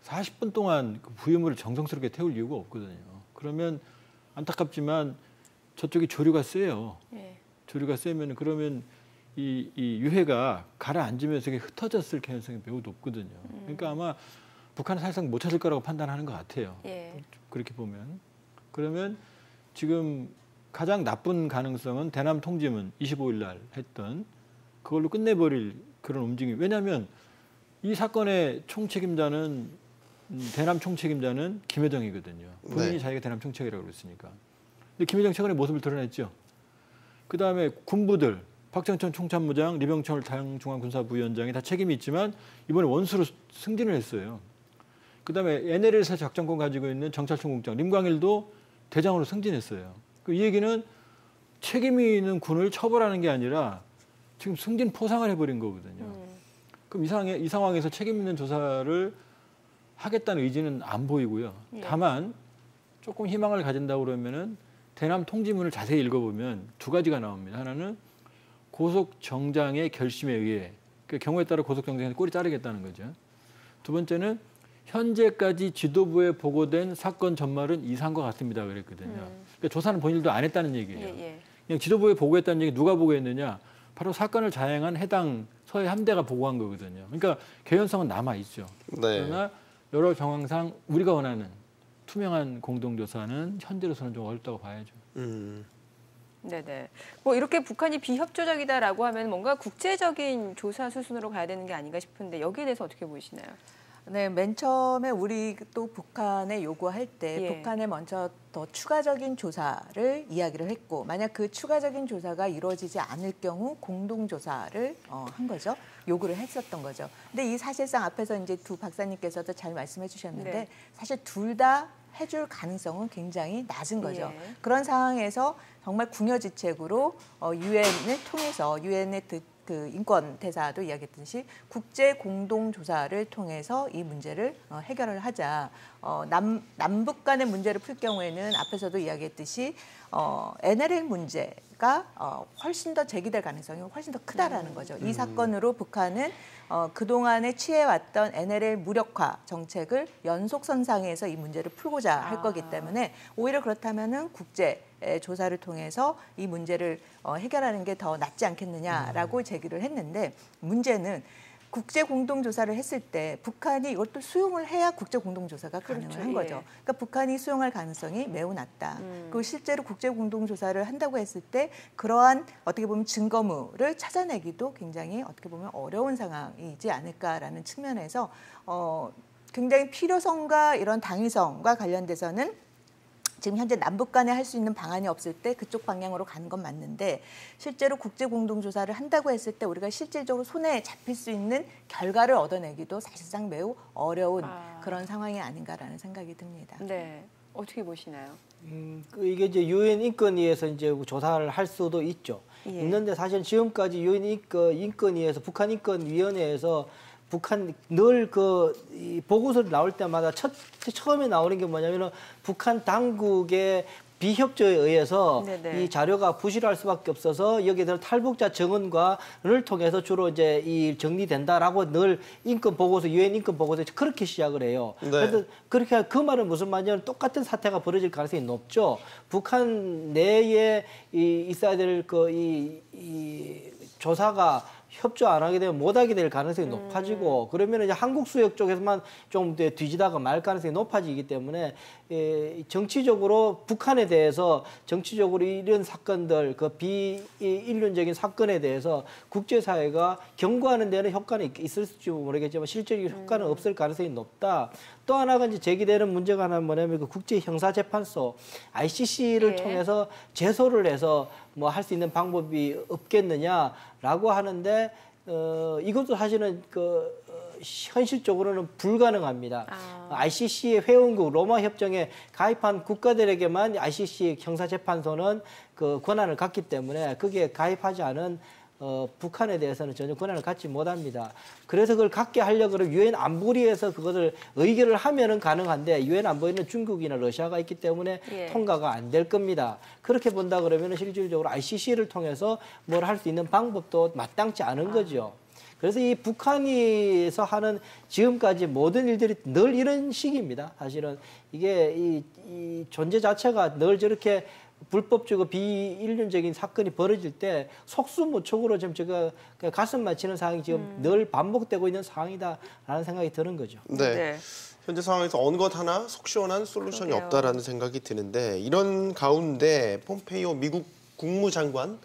40분 동안 그 부유물을 정성스럽게 태울 이유가 없거든요. 그러면 안타깝지만 저쪽이 조류가 세요. 예. 조류가 세면 그러면 이 유해가 가라앉으면서 흩어졌을 가능성이 매우 높거든요. 그러니까 아마 북한은 사실상 못 찾을 거라고 판단하는 것 같아요. 예. 그렇게 보면. 그러면 지금 가장 나쁜 가능성은 대남 통지문 25일 날 했던 그걸로 끝내버릴 그런 움직임. 왜냐하면 이 사건의 총책임자는 대남 총책임자는 김여정이거든요. 본인이 네. 자기가 대남 총책이라고 그랬으니까. 근데 김여정 최근에 모습을 드러냈죠. 그다음에 군부들 박정천 총참모장, 리병철 당중앙군사부위원장이 다 책임이 있지만 이번에 원수로 승진을 했어요. 그다음에 NLL에서 작전권 가지고 있는 정찰청 국장 림광일도 대장으로 승진했어요. 이 얘기는 책임이 있는 군을 처벌하는 게 아니라 지금 승진 포상을 해버린 거거든요. 그럼 이 상황에서 책임 있는 조사를 하겠다는 의지는 안 보이고요. 예. 다만 조금 희망을 가진다고 그러면은 대남 통지문을 자세히 읽어보면 두 가지가 나옵니다. 하나는 고속정장의 결심에 의해 그 경우에 따라 고속정장에서 꼬리 자르겠다는 거죠. 두 번째는 현재까지 지도부에 보고된 사건 전말은 이상과 같습니다. 그랬거든요. 그러니까 조사는 본인도 안 했다는 얘기예요. 예. 그냥 지도부에 보고했다는 얘기 누가 보고했느냐? 바로 사건을 자행한 해당 서해 함대가 보고한 거거든요. 그러니까 개연성은 남아 있죠. 네. 그러나 여러 정황상 우리가 원하는 투명한 공동조사는 현재로서는 좀 어렵다고 봐야죠. 네네. 뭐 이렇게 북한이 비협조적이다라고 하면 뭔가 국제적인 조사 수순으로 가야 되는 게 아닌가 싶은데 여기에 대해서 어떻게 보시나요? 네, 맨 처음에 우리 또 북한에 요구할 때 예. 북한에 먼저 더 추가적인 조사를 이야기를 했고 만약 그 추가적인 조사가 이루어지지 않을 경우 공동조사를 한 거죠. 요구를 했었던 거죠. 근데 이 사실상 앞에서 이제 두 박사님께서도 잘 말씀해 주셨는데 네. 사실 둘 다 해줄 가능성은 굉장히 낮은 거죠. 예. 그런 상황에서 정말 궁여지책으로 유엔을 통해서 유엔의 그 인권 대사도 이야기했듯이 국제 공동 조사를 통해서 이 문제를 해결을 하자. 남북 간의 문제를 풀 경우에는 앞에서도 이야기했듯이 NLL 문제가 훨씬 더 제기될 가능성이 훨씬 더 크다라는 거죠. 이 사건으로 북한은 그동안에 취해왔던 NLL 무력화 정책을 연속선상에서 이 문제를 풀고자 할 거기 때문에 오히려 그렇다면은 국제 조사를 통해서 이 문제를 해결하는 게 더 낫지 않겠느냐라고 제기를 했는데 문제는 국제 공동조사를 했을 때 북한이 이것도 수용을 해야 국제 공동조사가 가능한 거죠. 예. 그러니까 북한이 수용할 가능성이 매우 낮다. 그리고 실제로 국제 공동조사를 한다고 했을 때 그러한 어떻게 보면 증거물을 찾아내기도 굉장히 어떻게 보면 어려운 상황이지 않을까라는 측면에서 굉장히 필요성과 이런 당위성과 관련돼서는 지금 현재 남북 간에 할 수 있는 방안이 없을 때 그쪽 방향으로 가는 건 맞는데 실제로 국제 공동조사를 한다고 했을 때 우리가 실질적으로 손에 잡힐 수 있는 결과를 얻어내기도 사실상 매우 어려운 그런 상황이 아닌가라는 생각이 듭니다. 네. 어떻게 보시나요? 이게 이제 유엔 인권위에서 이제 조사를 할 수도 있죠. 예. 있는데 사실 지금까지 유엔 인권위에서 북한 인권위원회에서 북한 늘 이 보고서를 나올 때마다 처음에 나오는 게 뭐냐면은 북한 당국의 비협조에 의해서 네네. 이 자료가 부실할 수밖에 없어서 여기에 대한 탈북자 증언과를 통해서 주로 이제 이 정리된다라고 늘 인권 보고서 유엔 인권 보고서에서 그렇게 시작을 해요. 네. 그래서 그렇게 그 말은 무슨 말이냐면 똑같은 사태가 벌어질 가능성이 높죠. 북한 내에 있어야 될 이 조사가 협조 안 하게 되면 못하게 될 가능성이 높아지고 그러면 이제 한국 수역 쪽에서만 좀 뒤지다가 말 가능성이 높아지기 때문에 정치적으로 북한에 대해서 정치적으로 이런 사건들 그 비인륜적인 사건에 대해서 국제사회가 경고하는 데는 효과는 있을지 모르겠지만 실질적인 효과는 없을 가능성이 높다. 또 하나가 이제 제기되는 문제가 하나 뭐냐면 그 국제형사재판소 ICC를 예. 통해서 제소를 해서 뭐 할 수 있는 방법이 없겠느냐라고 하는데 이것도 사실은 현실적으로는 불가능합니다. ICC의 회원국 로마 협정에 가입한 국가들에게만 ICC 형사재판소는 그 권한을 갖기 때문에 거기에 가입하지 않은 북한에 대해서는 전혀 권한을 갖지 못합니다. 그래서 그걸 갖게 하려고 그러면 유엔 안보리에서 그것을 의결을 하면은 가능한데 유엔 안보리는 중국이나 러시아가 있기 때문에 예. 통과가 안 될 겁니다. 그렇게 본다 그러면 실질적으로 ICC를 통해서 뭘 할 수 있는 방법도 마땅치 않은 거죠. 그래서 이 북한에서 하는 지금까지 모든 일들이 늘 이런 식입니다. 사실은 이게 이 존재 자체가 늘 저렇게 불법적이고 비인륜적인 사건이 벌어질 때 속수무책으로 지금 제가 가슴 맞히는 상황이 지금 늘 반복되고 있는 상황이다라는 생각이 드는 거죠. 네. 현재 상황에서 어느 것 하나 속 시원한 솔루션이 그러게요. 없다라는 생각이 드는데 이런 가운데 폼페이오 미국 국무장관에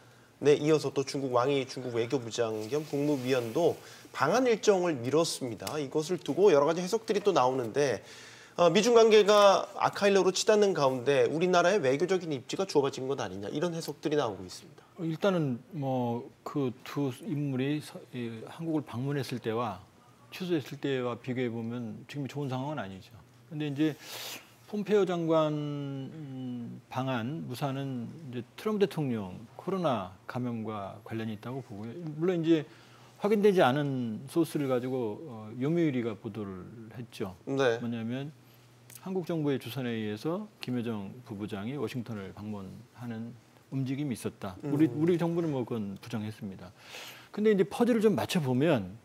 이어서 또 중국 왕이 중국 외교부장 겸 국무위원도 방한 일정을 미뤘습니다. 이것을 두고 여러 가지 해석들이 또 나오는데 미중 관계가 악화일로로 치닫는 가운데 우리나라의 외교적인 입지가 좁아진 것 아니냐 이런 해석들이 나오고 있습니다. 일단은 뭐 그 두 인물이 한국을 방문했을 때와 취소했을 때와 비교해 보면 지금 좋은 상황은 아니죠. 근데 이제 폼페이오 장관 방한 무사는 이제 트럼프 대통령 코로나 감염과 관련이 있다고 보고요. 물론 이제 확인되지 않은 소스를 가지고 요미우리가 보도를 했죠. 네. 뭐냐면 한국 정부의 주선에 의해서 김여정 부부장이 워싱턴을 방문하는 움직임이 있었다. 우리 정부는 뭐 그건 부정했습니다. 근데 이제 퍼즐을 좀 맞춰 보면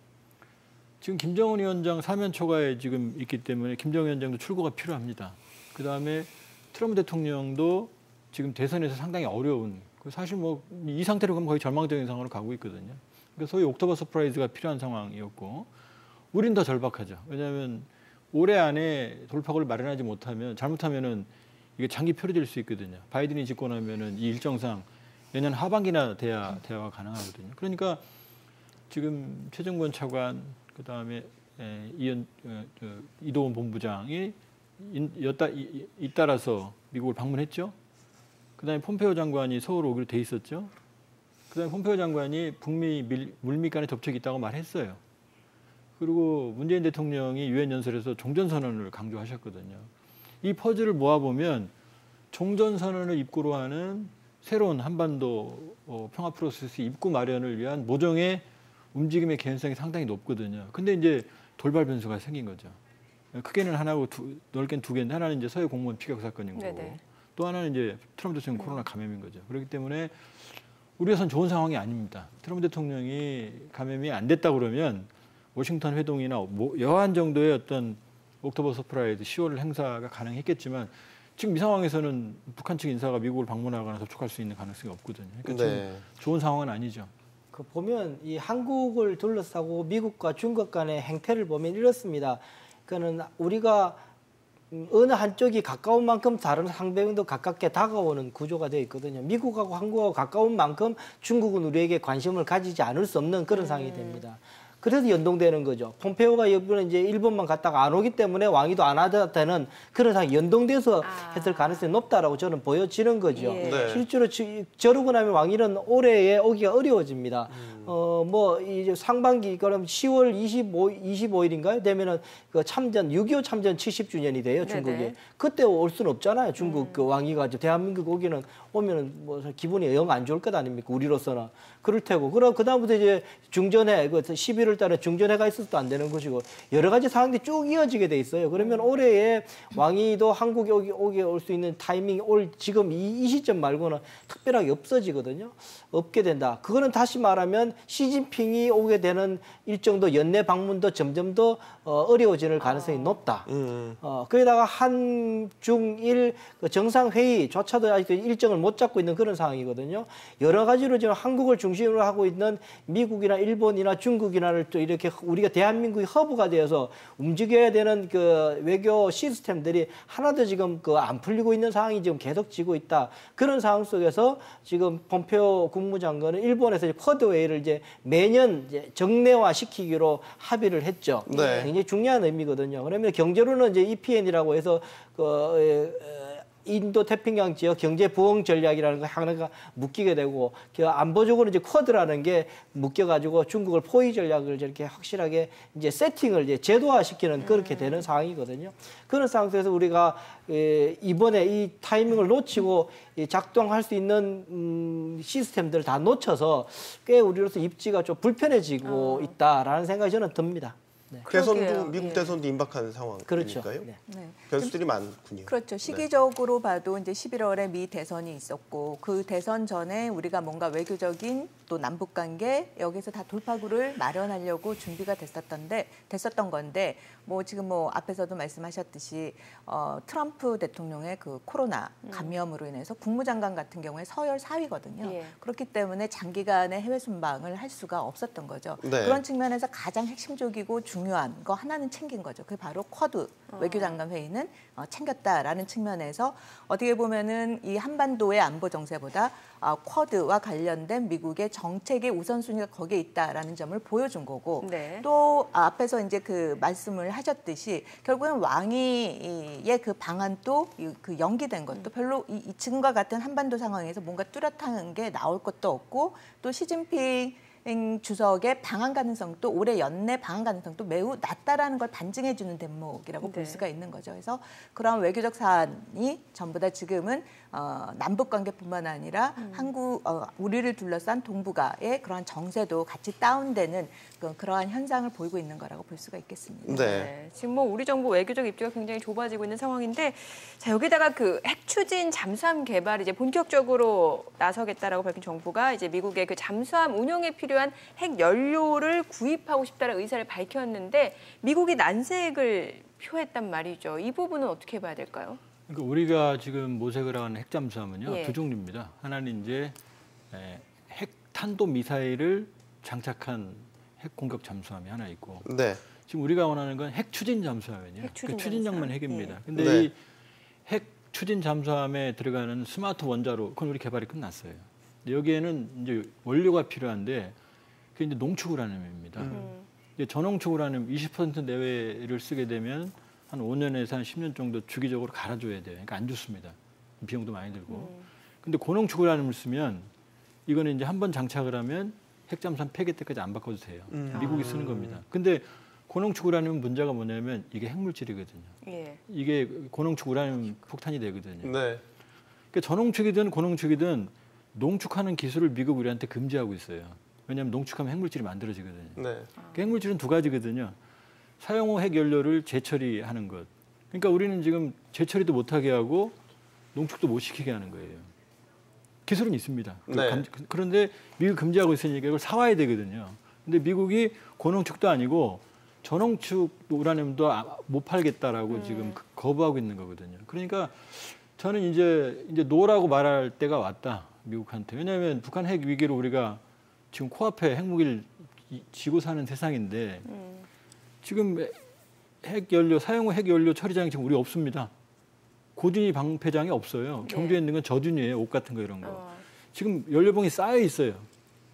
지금 김정은 위원장 사면 초과에 지금 있기 때문에 김정은 위원장도 출고가 필요합니다. 그 다음에 트럼프 대통령도 지금 대선에서 상당히 어려운, 사실 뭐 이 상태로 가면 거의 절망적인 상황으로 가고 있거든요. 그러니까 소위 옥토버 서프라이즈가 필요한 상황이었고, 우린 더 절박하죠. 왜냐하면 올해 안에 돌파구를 마련하지 못하면, 잘못하면은 이게 장기 표류될 수 있거든요. 바이든이 집권하면은 이 일정상 내년 하반기나 돼야 대화가 가능하거든요. 그러니까 지금 최정권 차관, 그 다음에 이도훈 본부장이 잇따라서 미국을 방문했죠. 그다음에 폼페이오 장관이 서울 오기로 돼 있었죠. 그다음에 폼페이오 장관이 북미 물밑 간의 접촉이 있다고 말했어요. 그리고 문재인 대통령이 유엔 연설에서 종전선언을 강조하셨거든요. 이 퍼즐을 모아보면 종전선언을 입구로 하는 새로운 한반도 평화 프로세스 입구 마련을 위한 모종의 움직임의 개연성이 상당히 높거든요. 근데 이제 돌발 변수가 생긴 거죠. 크게는 하나고 넓게는 두 개인데, 하나는 이제 서해 공무원 피격 사건인 거고, 네네. 또 하나는 이제 트럼프 대통령 코로나 감염인 거죠. 그렇기 때문에 우리에선 좋은 상황이 아닙니다. 트럼프 대통령이 감염이 안 됐다 그러면 워싱턴 회동이나 여한 정도의 어떤 옥토버 서프라이즈 10월 행사가 가능했겠지만, 지금 이 상황에서는 북한 측 인사가 미국을 방문하거나 접촉할 수 있는 가능성이 없거든요. 그러니까 지금 좋은 상황은 아니죠. 그 보면 이 한국을 둘러싸고 미국과 중국 간의 행태를 보면 이렇습니다. 그는 우리가 어느 한쪽이 가까운 만큼 다른 상대방도 가깝게 다가오는 구조가 되어 있거든요. 미국하고 한국하고 가까운 만큼 중국은 우리에게 관심을 가지지 않을 수 없는 그런 상황이 됩니다. 그래서 연동되는 거죠. 폼페이오가 이번에 이제 일본만 갔다가 안 오기 때문에 왕이도 안 하다 되는 그런 상황이 연동돼서 했을 가능성이 높다라고 저는 보여지는 거죠. 예. 네. 실제로 저러고 나면 왕일은 올해에 오기가 어려워집니다. 뭐 이제 상반기 그럼 10월 25일인가요? 되면은 그 참전 6.25 참전 70주년이 돼요, 중국이. 네네. 그때 올 수는 없잖아요. 중국 그 왕이가 대한민국 오면은 뭐 기분이 영 안 좋을 것 아닙니까? 우리로서는. 그럴 테고. 그럼 그다음부터 이제 중전회, 11월 달에 중전회가 있어서도 안 되는 것이고, 여러 가지 상황들이 쭉 이어지게 돼 있어요. 그러면 올해에 왕이도 한국에 오게 올 수 있는 타이밍이 지금 이 시점 말고는 특별하게 없어지거든요. 없게 된다. 그거는 다시 말하면 시진핑이 오게 되는 일정도 연내 방문도 점점 더 어려워지는 가능성이 높다. 거기다가 한중일 정상회의조차도 아직 일정을 못 잡고 있는 그런 상황이거든요. 여러 가지로 지금 한국을 중심으로 하고 있는 미국이나 일본이나 중국이나를 또 이렇게 우리가 대한민국이 허브가 되어서 움직여야 되는 그 외교 시스템들이 하나도 지금 안 풀리고 있는 상황이 지금 계속 지고 있다. 그런 상황 속에서 지금 폼페이오 국무장관은 일본에서 쿼드웨이를 이제 매년 이제 정례화 시키기로 합의를 했죠. 네. 굉장히 중요한 의미거든요. 그러면 경제로는 이제 EPN이라고 해서 인도 태평양 지역 경제 부흥 전략이라는 거 하나가 묶이게 되고, 안보적으로 이제 쿼드라는 게 묶여가지고 중국을 포위 전략을 이렇게 확실하게 이제 세팅을 이제 제도화시키는 그렇게 되는 상황이거든요. 그런 상황 속에서 우리가 이번에 이 타이밍을 놓치고 작동할 수 있는 시스템들을 다 놓쳐서 꽤 우리로서 입지가 좀 불편해지고 있다라는 생각이 저는 듭니다. 네. 대선도 그러게요. 미국 예. 대선도 임박한 상황이니까요. 그렇죠. 네. 네. 변수들이 많군요. 그렇죠. 시기적으로 봐도 이제 11월에 미 대선이 있었고, 그 대선 전에 우리가 뭔가 외교적인 또 남북 관계 여기서 다 돌파구를 마련하려고 준비가 됐었던 건데, 뭐 지금 뭐 앞에서도 말씀하셨듯이 트럼프 대통령의 그 코로나 감염으로 인해서 국무장관 같은 경우에 서열 4위거든요. 예. 그렇기 때문에 장기간의 해외 순방을 할 수가 없었던 거죠. 네. 그런 측면에서 가장 핵심적이고 중요한 거 하나는 챙긴 거죠. 그게 바로 쿼드 외교장관 회의는 챙겼다라는 측면에서 어떻게 보면은 이 한반도의 안보 정세보다 쿼드와 관련된 미국의 정책의 우선순위가 거기에 있다라는 점을 보여준 거고 네. 또 앞에서 이제 그 말씀을 하셨듯이 결국엔 왕위의 그 방안도 그 연기된 것도 별로 지금과 같은 한반도 상황에서 뭔가 뚜렷한 게 나올 것도 없고 또 시진핑 주석의 방한 가능성도 올해 연내 방한 가능성도 매우 낮다라는 걸 반증해주는 대목이라고 네. 볼 수가 있는 거죠. 그래서 그런 외교적 사안이 전부 다 지금은 남북 관계뿐만 아니라 우리를 둘러싼 동북아의 그러한 정세도 같이 다운되는 그러한 현상을 보이고 있는 거라고 볼 수가 있겠습니다. 네. 지금 뭐 우리 정부 외교적 입지가 굉장히 좁아지고 있는 상황인데, 자 여기다가 그 핵 추진 잠수함 개발 이제 본격적으로 나서겠다라고 밝힌 정부가 이제 미국의 그 잠수함 운용에 필요한 핵 연료를 구입하고 싶다는 의사를 밝혔는데 미국이 난색을 표했단 말이죠. 이 부분은 어떻게 봐야 될까요? 그러니까 우리가 지금 모색을 하는 핵잠수함은요, 예. 두 종류입니다. 하나는 이제 핵 탄도 미사일을 장착한 핵 공격 잠수함이 하나 있고, 네. 지금 우리가 원하는 건 핵 추진 잠수함이에요. 핵 추진 추진장만 잠수함? 핵입니다. 예. 근데 네. 이 핵 추진 잠수함에 들어가는 스마트 원자로, 그건 우리 개발이 끝났어요. 근데 여기에는 이제 원료가 필요한데 그게 이제 농축 우라늄입니다. 이제 전농축 우라늄 20% 내외를 쓰게 되면 한 5년에서 한 10년 정도 주기적으로 갈아줘야 돼요. 그러니까 안 좋습니다. 비용도 많이 들고. 근데 고농축 우라늄을 쓰면 이거는 이제 한번 장착을 하면 핵잠수함 폐기 때까지 안 바꿔도 돼요. 미국이 쓰는 겁니다. 근데 고농축 우라늄 문제가 뭐냐면 이게 핵물질이거든요. 예. 이게 고농축 우라늄 폭탄이 되거든요. 네. 그러니까 전농축이든 고농축이든 농축하는 기술을 미국 우리한테 금지하고 있어요. 왜냐하면 농축하면 핵물질이 만들어지거든요. 네. 그러니까 핵물질은 두 가지거든요. 사용 후 핵 연료를 재처리하는 것. 그러니까 우리는 지금 재처리도 못하게 하고 농축도 못 시키게 하는 거예요. 기술은 있습니다. 네. 그런데 미국 금지하고 있으니까 이걸 사와야 되거든요. 근데 미국이 고농축도 아니고 저농축 우라늄도 못 팔겠다라고 지금 거부하고 있는 거거든요. 그러니까 저는 이제 노라고 말할 때가 왔다, 미국한테. 왜냐하면 북한 핵 위기로 우리가 지금 코앞에 핵무기를 쥐고 사는 세상인데 지금 핵 연료 사용 후 핵 연료 처리장이 지금 우리 없습니다. 고준위 방패장이 없어요. 경주에 있는 건 저준위예요. 옷 같은 거 이런 거. 지금 연료봉이 쌓여 있어요.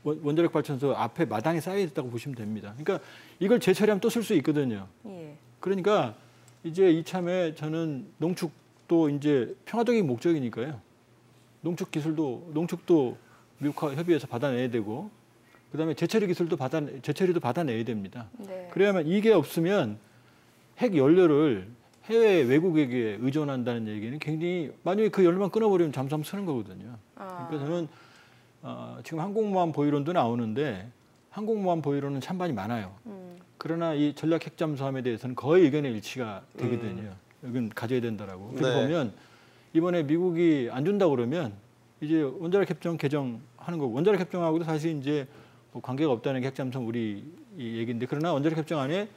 원자력 발전소 앞에 마당에 쌓여 있다고 보시면 됩니다. 그러니까 이걸 재처리하면 또 쓸 수 있거든요. 예. 그러니까 이제 이참에 저는 농축도 이제 평화적인 목적이니까요. 농축도 미국과 협의해서 받아내야 되고, 그다음에 재처리도 받아내야 됩니다. 네. 그래야만 이게 없으면 핵 연료를 해외 외국에게 의존한다는 얘기는 굉장히, 만약에 그 연료만 끊어버리면 잠수함 쓰는 거거든요. 그러니까 저는 지금 항공모함 보유론도 나오는데 항공모함 보유론은 찬반이 많아요. 그러나 이 전략 핵잠수함에 대해서는 거의 의견의 일치가 되거든요. 이건 가져야 된다라고. 그렇게 네. 보면 이번에 미국이 안 준다 그러면 이제 원자력 협정 개정하는 거고, 원자력 협정하고도 사실 이제 뭐 관계가 없다는 게 핵잠수함 우리 이 얘기인데, 그러나 원자력 협정 안에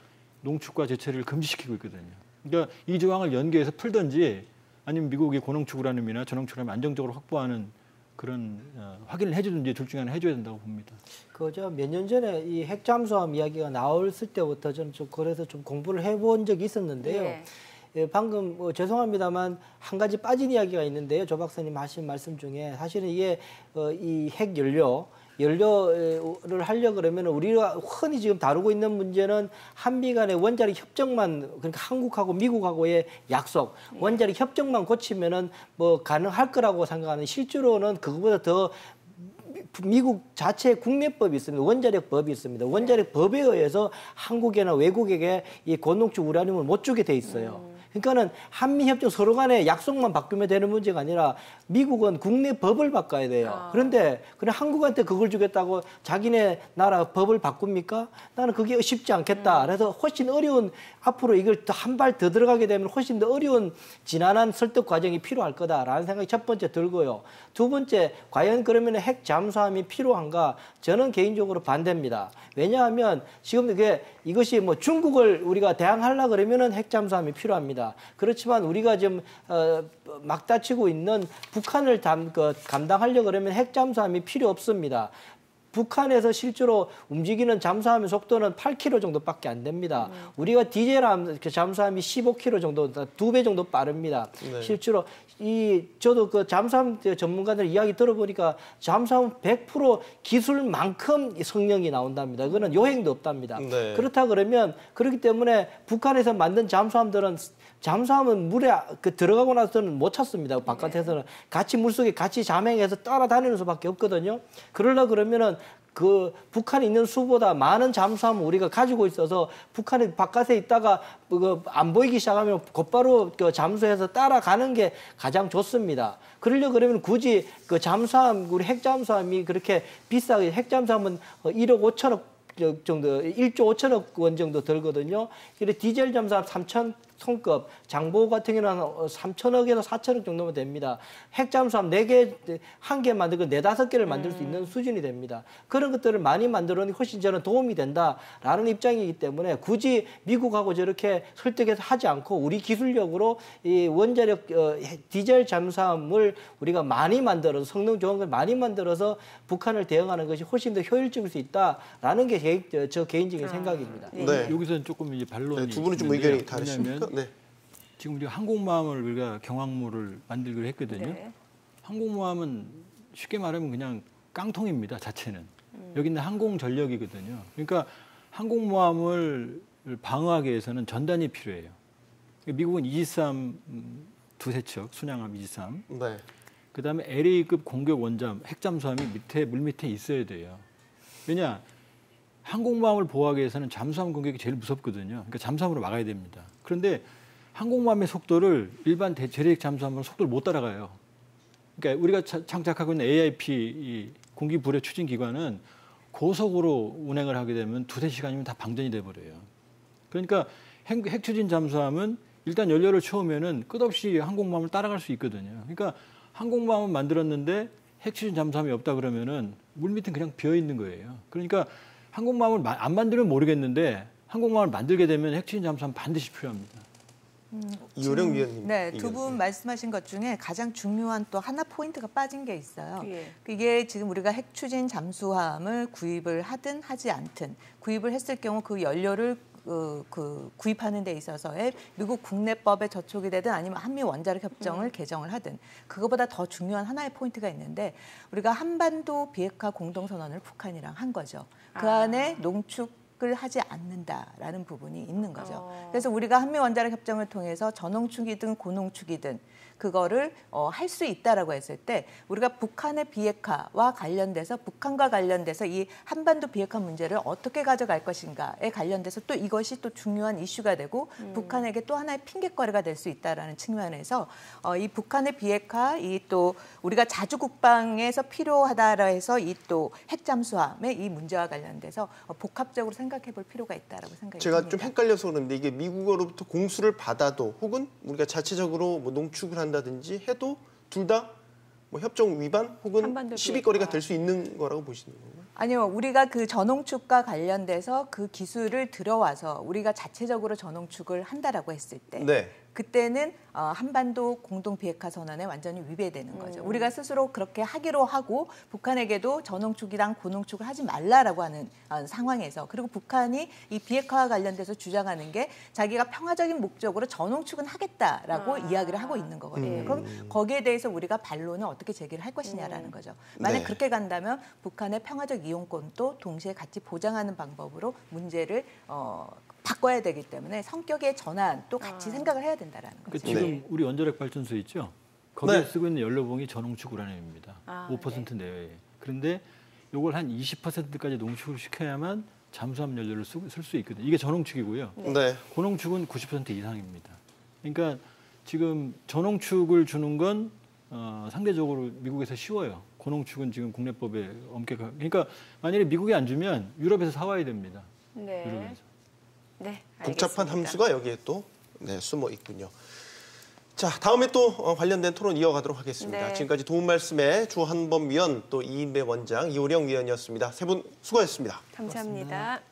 농축과 재처리를 금지시키고 있거든요. 그러니까 이 조항을 연계해서 풀든지 아니면 미국이 고농축 우라늄이나 저농축 우라늄 안정적으로 확보하는 그런 확인을 해주든지 둘 중에 하나 해줘야 된다고 봅니다. 그저 몇 년 전에 이 핵잠수함 이야기가 나왔을 때부터 저는 좀 그래서 좀 공부를 해본 적이 있었는데요. 예. 예, 방금 죄송합니다만 한 가지 빠진 이야기가 있는데요. 조 박사님 하신 말씀 중에 사실은 이게 이 핵 연료를 하려 그러면 우리가 흔히 지금 다루고 있는 문제는 한미 간의 원자력 협정만, 그러니까 한국하고 미국하고의 약속, 원자력 협정만 고치면은 뭐 가능할 거라고 생각하는, 실제로는 그거보다 더 미국 자체 국내법이 있습니다. 원자력법이 있습니다. 원자력법에 의해서 한국이나 외국에게 이 고농축 우라늄을 못 주게 돼 있어요. 그러니까는 한미협정 서로 간에 약속만 바꾸면 되는 문제가 아니라 미국은 국내 법을 바꿔야 돼요. 그런데 그냥 한국한테 그걸 주겠다고 자기네 나라 법을 바꿉니까? 나는 그게 쉽지 않겠다. 그래서 훨씬 어려운, 앞으로 이걸 한 발 더 들어가게 되면 훨씬 더 어려운 지난한 설득 과정이 필요할 거다라는 생각이 첫 번째 들고요. 두 번째, 과연 그러면 핵 잠수함이 필요한가? 저는 개인적으로 반대입니다. 왜냐하면 지금 이것이 뭐 중국을 우리가 대항하려고 그러면은 핵 잠수함이 필요합니다. 그렇지만 우리가 지금 막 다치고 있는 북한을 감당하려고 그러면 핵 잠수함이 필요 없습니다. 북한에서 실제로 움직이는 잠수함의 속도는 8km 정도밖에 안 됩니다. 우리가 디젤 잠수함이 15km 정도, 2배 정도 빠릅니다. 네. 실제로 저도 그 잠수함 전문가들 이야기 들어보니까 잠수함 100% 기술만큼 성능이 나온답니다. 그거는 요행도 없답니다. 네. 그렇다 그러면 그렇기 때문에 북한에서 만든 잠수함은 물에 들어가고 나서는 못 찾습니다. 바깥에서는 같이 물속에 같이 잠행해서 따라다니는 수밖에 없거든요. 그러려 그러면은 그 북한에 있는 수보다 많은 잠수함을 우리가 가지고 있어서 북한이 바깥에 있다가 안 보이기 시작하면 곧바로 그 잠수해서 따라가는 게 가장 좋습니다. 그러려 그러면 굳이 그 잠수함, 우리 핵잠수함이 그렇게 비싸게, 핵잠수함은 1억 5천억 정도, 1조 5천억 원 정도 들거든요. 그래서 디젤 잠수함 3천 손급, 장보 같은 경우는 3천억에서 4천억 정도면 됩니다. 핵잠수함 4개, 1개 만들고 4, 5개를 만들 수 있는 수준이 됩니다. 그런 것들을 많이 만들어내는 훨씬 저는 도움이 된다라는 입장이기 때문에 굳이 미국하고 저렇게 설득해서 하지 않고 우리 기술력으로 이 원자력 디젤 잠수함을 우리가 많이 만들어서 성능 좋은 걸 많이 만들어서 북한을 대응하는 것이 훨씬 더 효율적일 수 있다라는 게 저 개인적인 생각입니다. 네. 여기서는 조금 이제 반론이 네, 두 분은 좀 있는데요. 의견이 다르십니까? 네. 지금 우리가 항공모함을 우리가 경항모를 만들기로 했거든요. 네. 항공모함은 쉽게 말하면 그냥 깡통입니다. 자체는. 여기 있는 항공전력이거든요. 그러니까 항공모함을 방어하기 위해서는 전단이 필요해요. 미국은 이지스함 두세 척, 순양함 이지스함. 네. 그다음에 LA급 공격 원잠, 핵잠수함이 물 밑에 있어야 돼요. 왜냐? 항공모함을 보호하기 위해서는 잠수함 공격이 제일 무섭거든요. 그러니까 잠수함으로 막아야 됩니다. 그런데 항공모함의 속도를 일반 재래식 잠수함은 속도를 못 따라가요. 그러니까 우리가 장착하고 있는 AIP 이 공기 불의 추진 기관은 고속으로 운행을 하게 되면 2~3시간이면 다 방전이 돼 버려요. 그러니까 핵 추진 잠수함은 일단 연료를 채우면은 끝없이 항공모함을 따라갈 수 있거든요. 그러니까 항공모함을 만들었는데 핵 추진 잠수함이 없다 그러면은 물 밑은 그냥 비어 있는 거예요. 그러니까 항공모함을 안 만들면 모르겠는데 항공모함을 만들게 되면 핵 추진 잠수함 반드시 필요합니다. 이효령 위원님. 네, 두 분 말씀하신 것 중에 가장 중요한 또 하나 포인트가 빠진 게 있어요. 예. 이게 지금 우리가 핵 추진 잠수함을 구입을 하든 하지 않든 구입을 했을 경우 그 연료를 구입하는 데 있어서의 미국 국내법에 저촉이 되든 아니면 한미 원자력 협정을 개정을 하든 그거보다 더 중요한 하나의 포인트가 있는데 우리가 한반도 비핵화 공동선언을 북한이랑 한 거죠. 그 안에 농축을 하지 않는다라는 부분이 있는 거죠. 그래서 우리가 한미 원자력 협정을 통해서 전농축이든 고농축이든 그거를 할 수 있다라고 했을 때 우리가 북한의 비핵화와 관련돼서 북한과 관련돼서 이 한반도 비핵화 문제를 어떻게 가져갈 것인가에 관련돼서 또 이것이 또 중요한 이슈가 되고 북한에게 또 하나의 핑계거리가 될 수 있다라는 측면에서 이 북한의 비핵화, 이 또 우리가 자주 국방에서 필요하다라 해서 이 또 핵잠수함의 이 문제와 관련돼서 복합적으로 생각해볼 필요가 있다라고 생각이 제가 듭니다. 좀 헷갈려서 그런데 이게 미국으로부터 공수를 받아도 혹은 우리가 자체적으로 뭐 농축을 한다든지 해도 둘 다 뭐 협정 위반 혹은 한반도 시비거리가 비핵화. 될 수 있는 거라고 보시는 건가요? 아니요, 우리가 그 전홍축과 관련돼서 그 기술을 들어와서 우리가 자체적으로 전홍축을 한다라고 했을 때 네. 그때는 한반도 공동 비핵화 선언에 완전히 위배되는 거죠. 우리가 스스로 그렇게 하기로 하고 북한에게도 전홍축이랑 고농축을 하지 말라라고 하는 상황에서 그리고 북한이 이 비핵화와 관련돼서 주장하는 게 자기가 평화적인 목적으로 전홍축은 하겠다라고 이야기를 하고 있는 거거든요. 그럼 거기에 대해서 우리가 반론을 어떻게 제기를 할 것이냐라는 거죠. 만약 네. 그렇게 간다면 북한의 평화적 이용권도 동시에 같이 보장하는 방법으로 문제를 바꿔야 되기 때문에 성격의 전환도 같이 생각을 해야 된다라는 거죠. 그러니까 지금 네. 우리 원자력 발전소 있죠? 거기에 네. 쓰고 있는 연료봉이 전홍축 우라늄입니다. 5% 내외에. 그런데 이걸 한 20%까지 농축을 시켜야만 잠수함 연료를 쓸 수 있거든요. 이게 전홍축이고요. 네. 고농축은 90% 이상입니다. 그러니까 지금 전홍축을 주는 건 상대적으로 미국에서 쉬워요. 고농축은 지금 국내법에 엄격하게. 그러니까 만약에 미국이 안 주면 유럽에서 사와야 됩니다. 네. 유럽에서. 네. 복잡한 알겠습니다. 함수가 여기에 또 숨어 있군요. 자, 다음에 또 관련된 토론 이어가도록 하겠습니다. 네. 지금까지 도움 말씀에 주한범 위원 또 이인배 원장, 이효령 위원이었습니다. 세 분 수고하셨습니다. 감사합니다.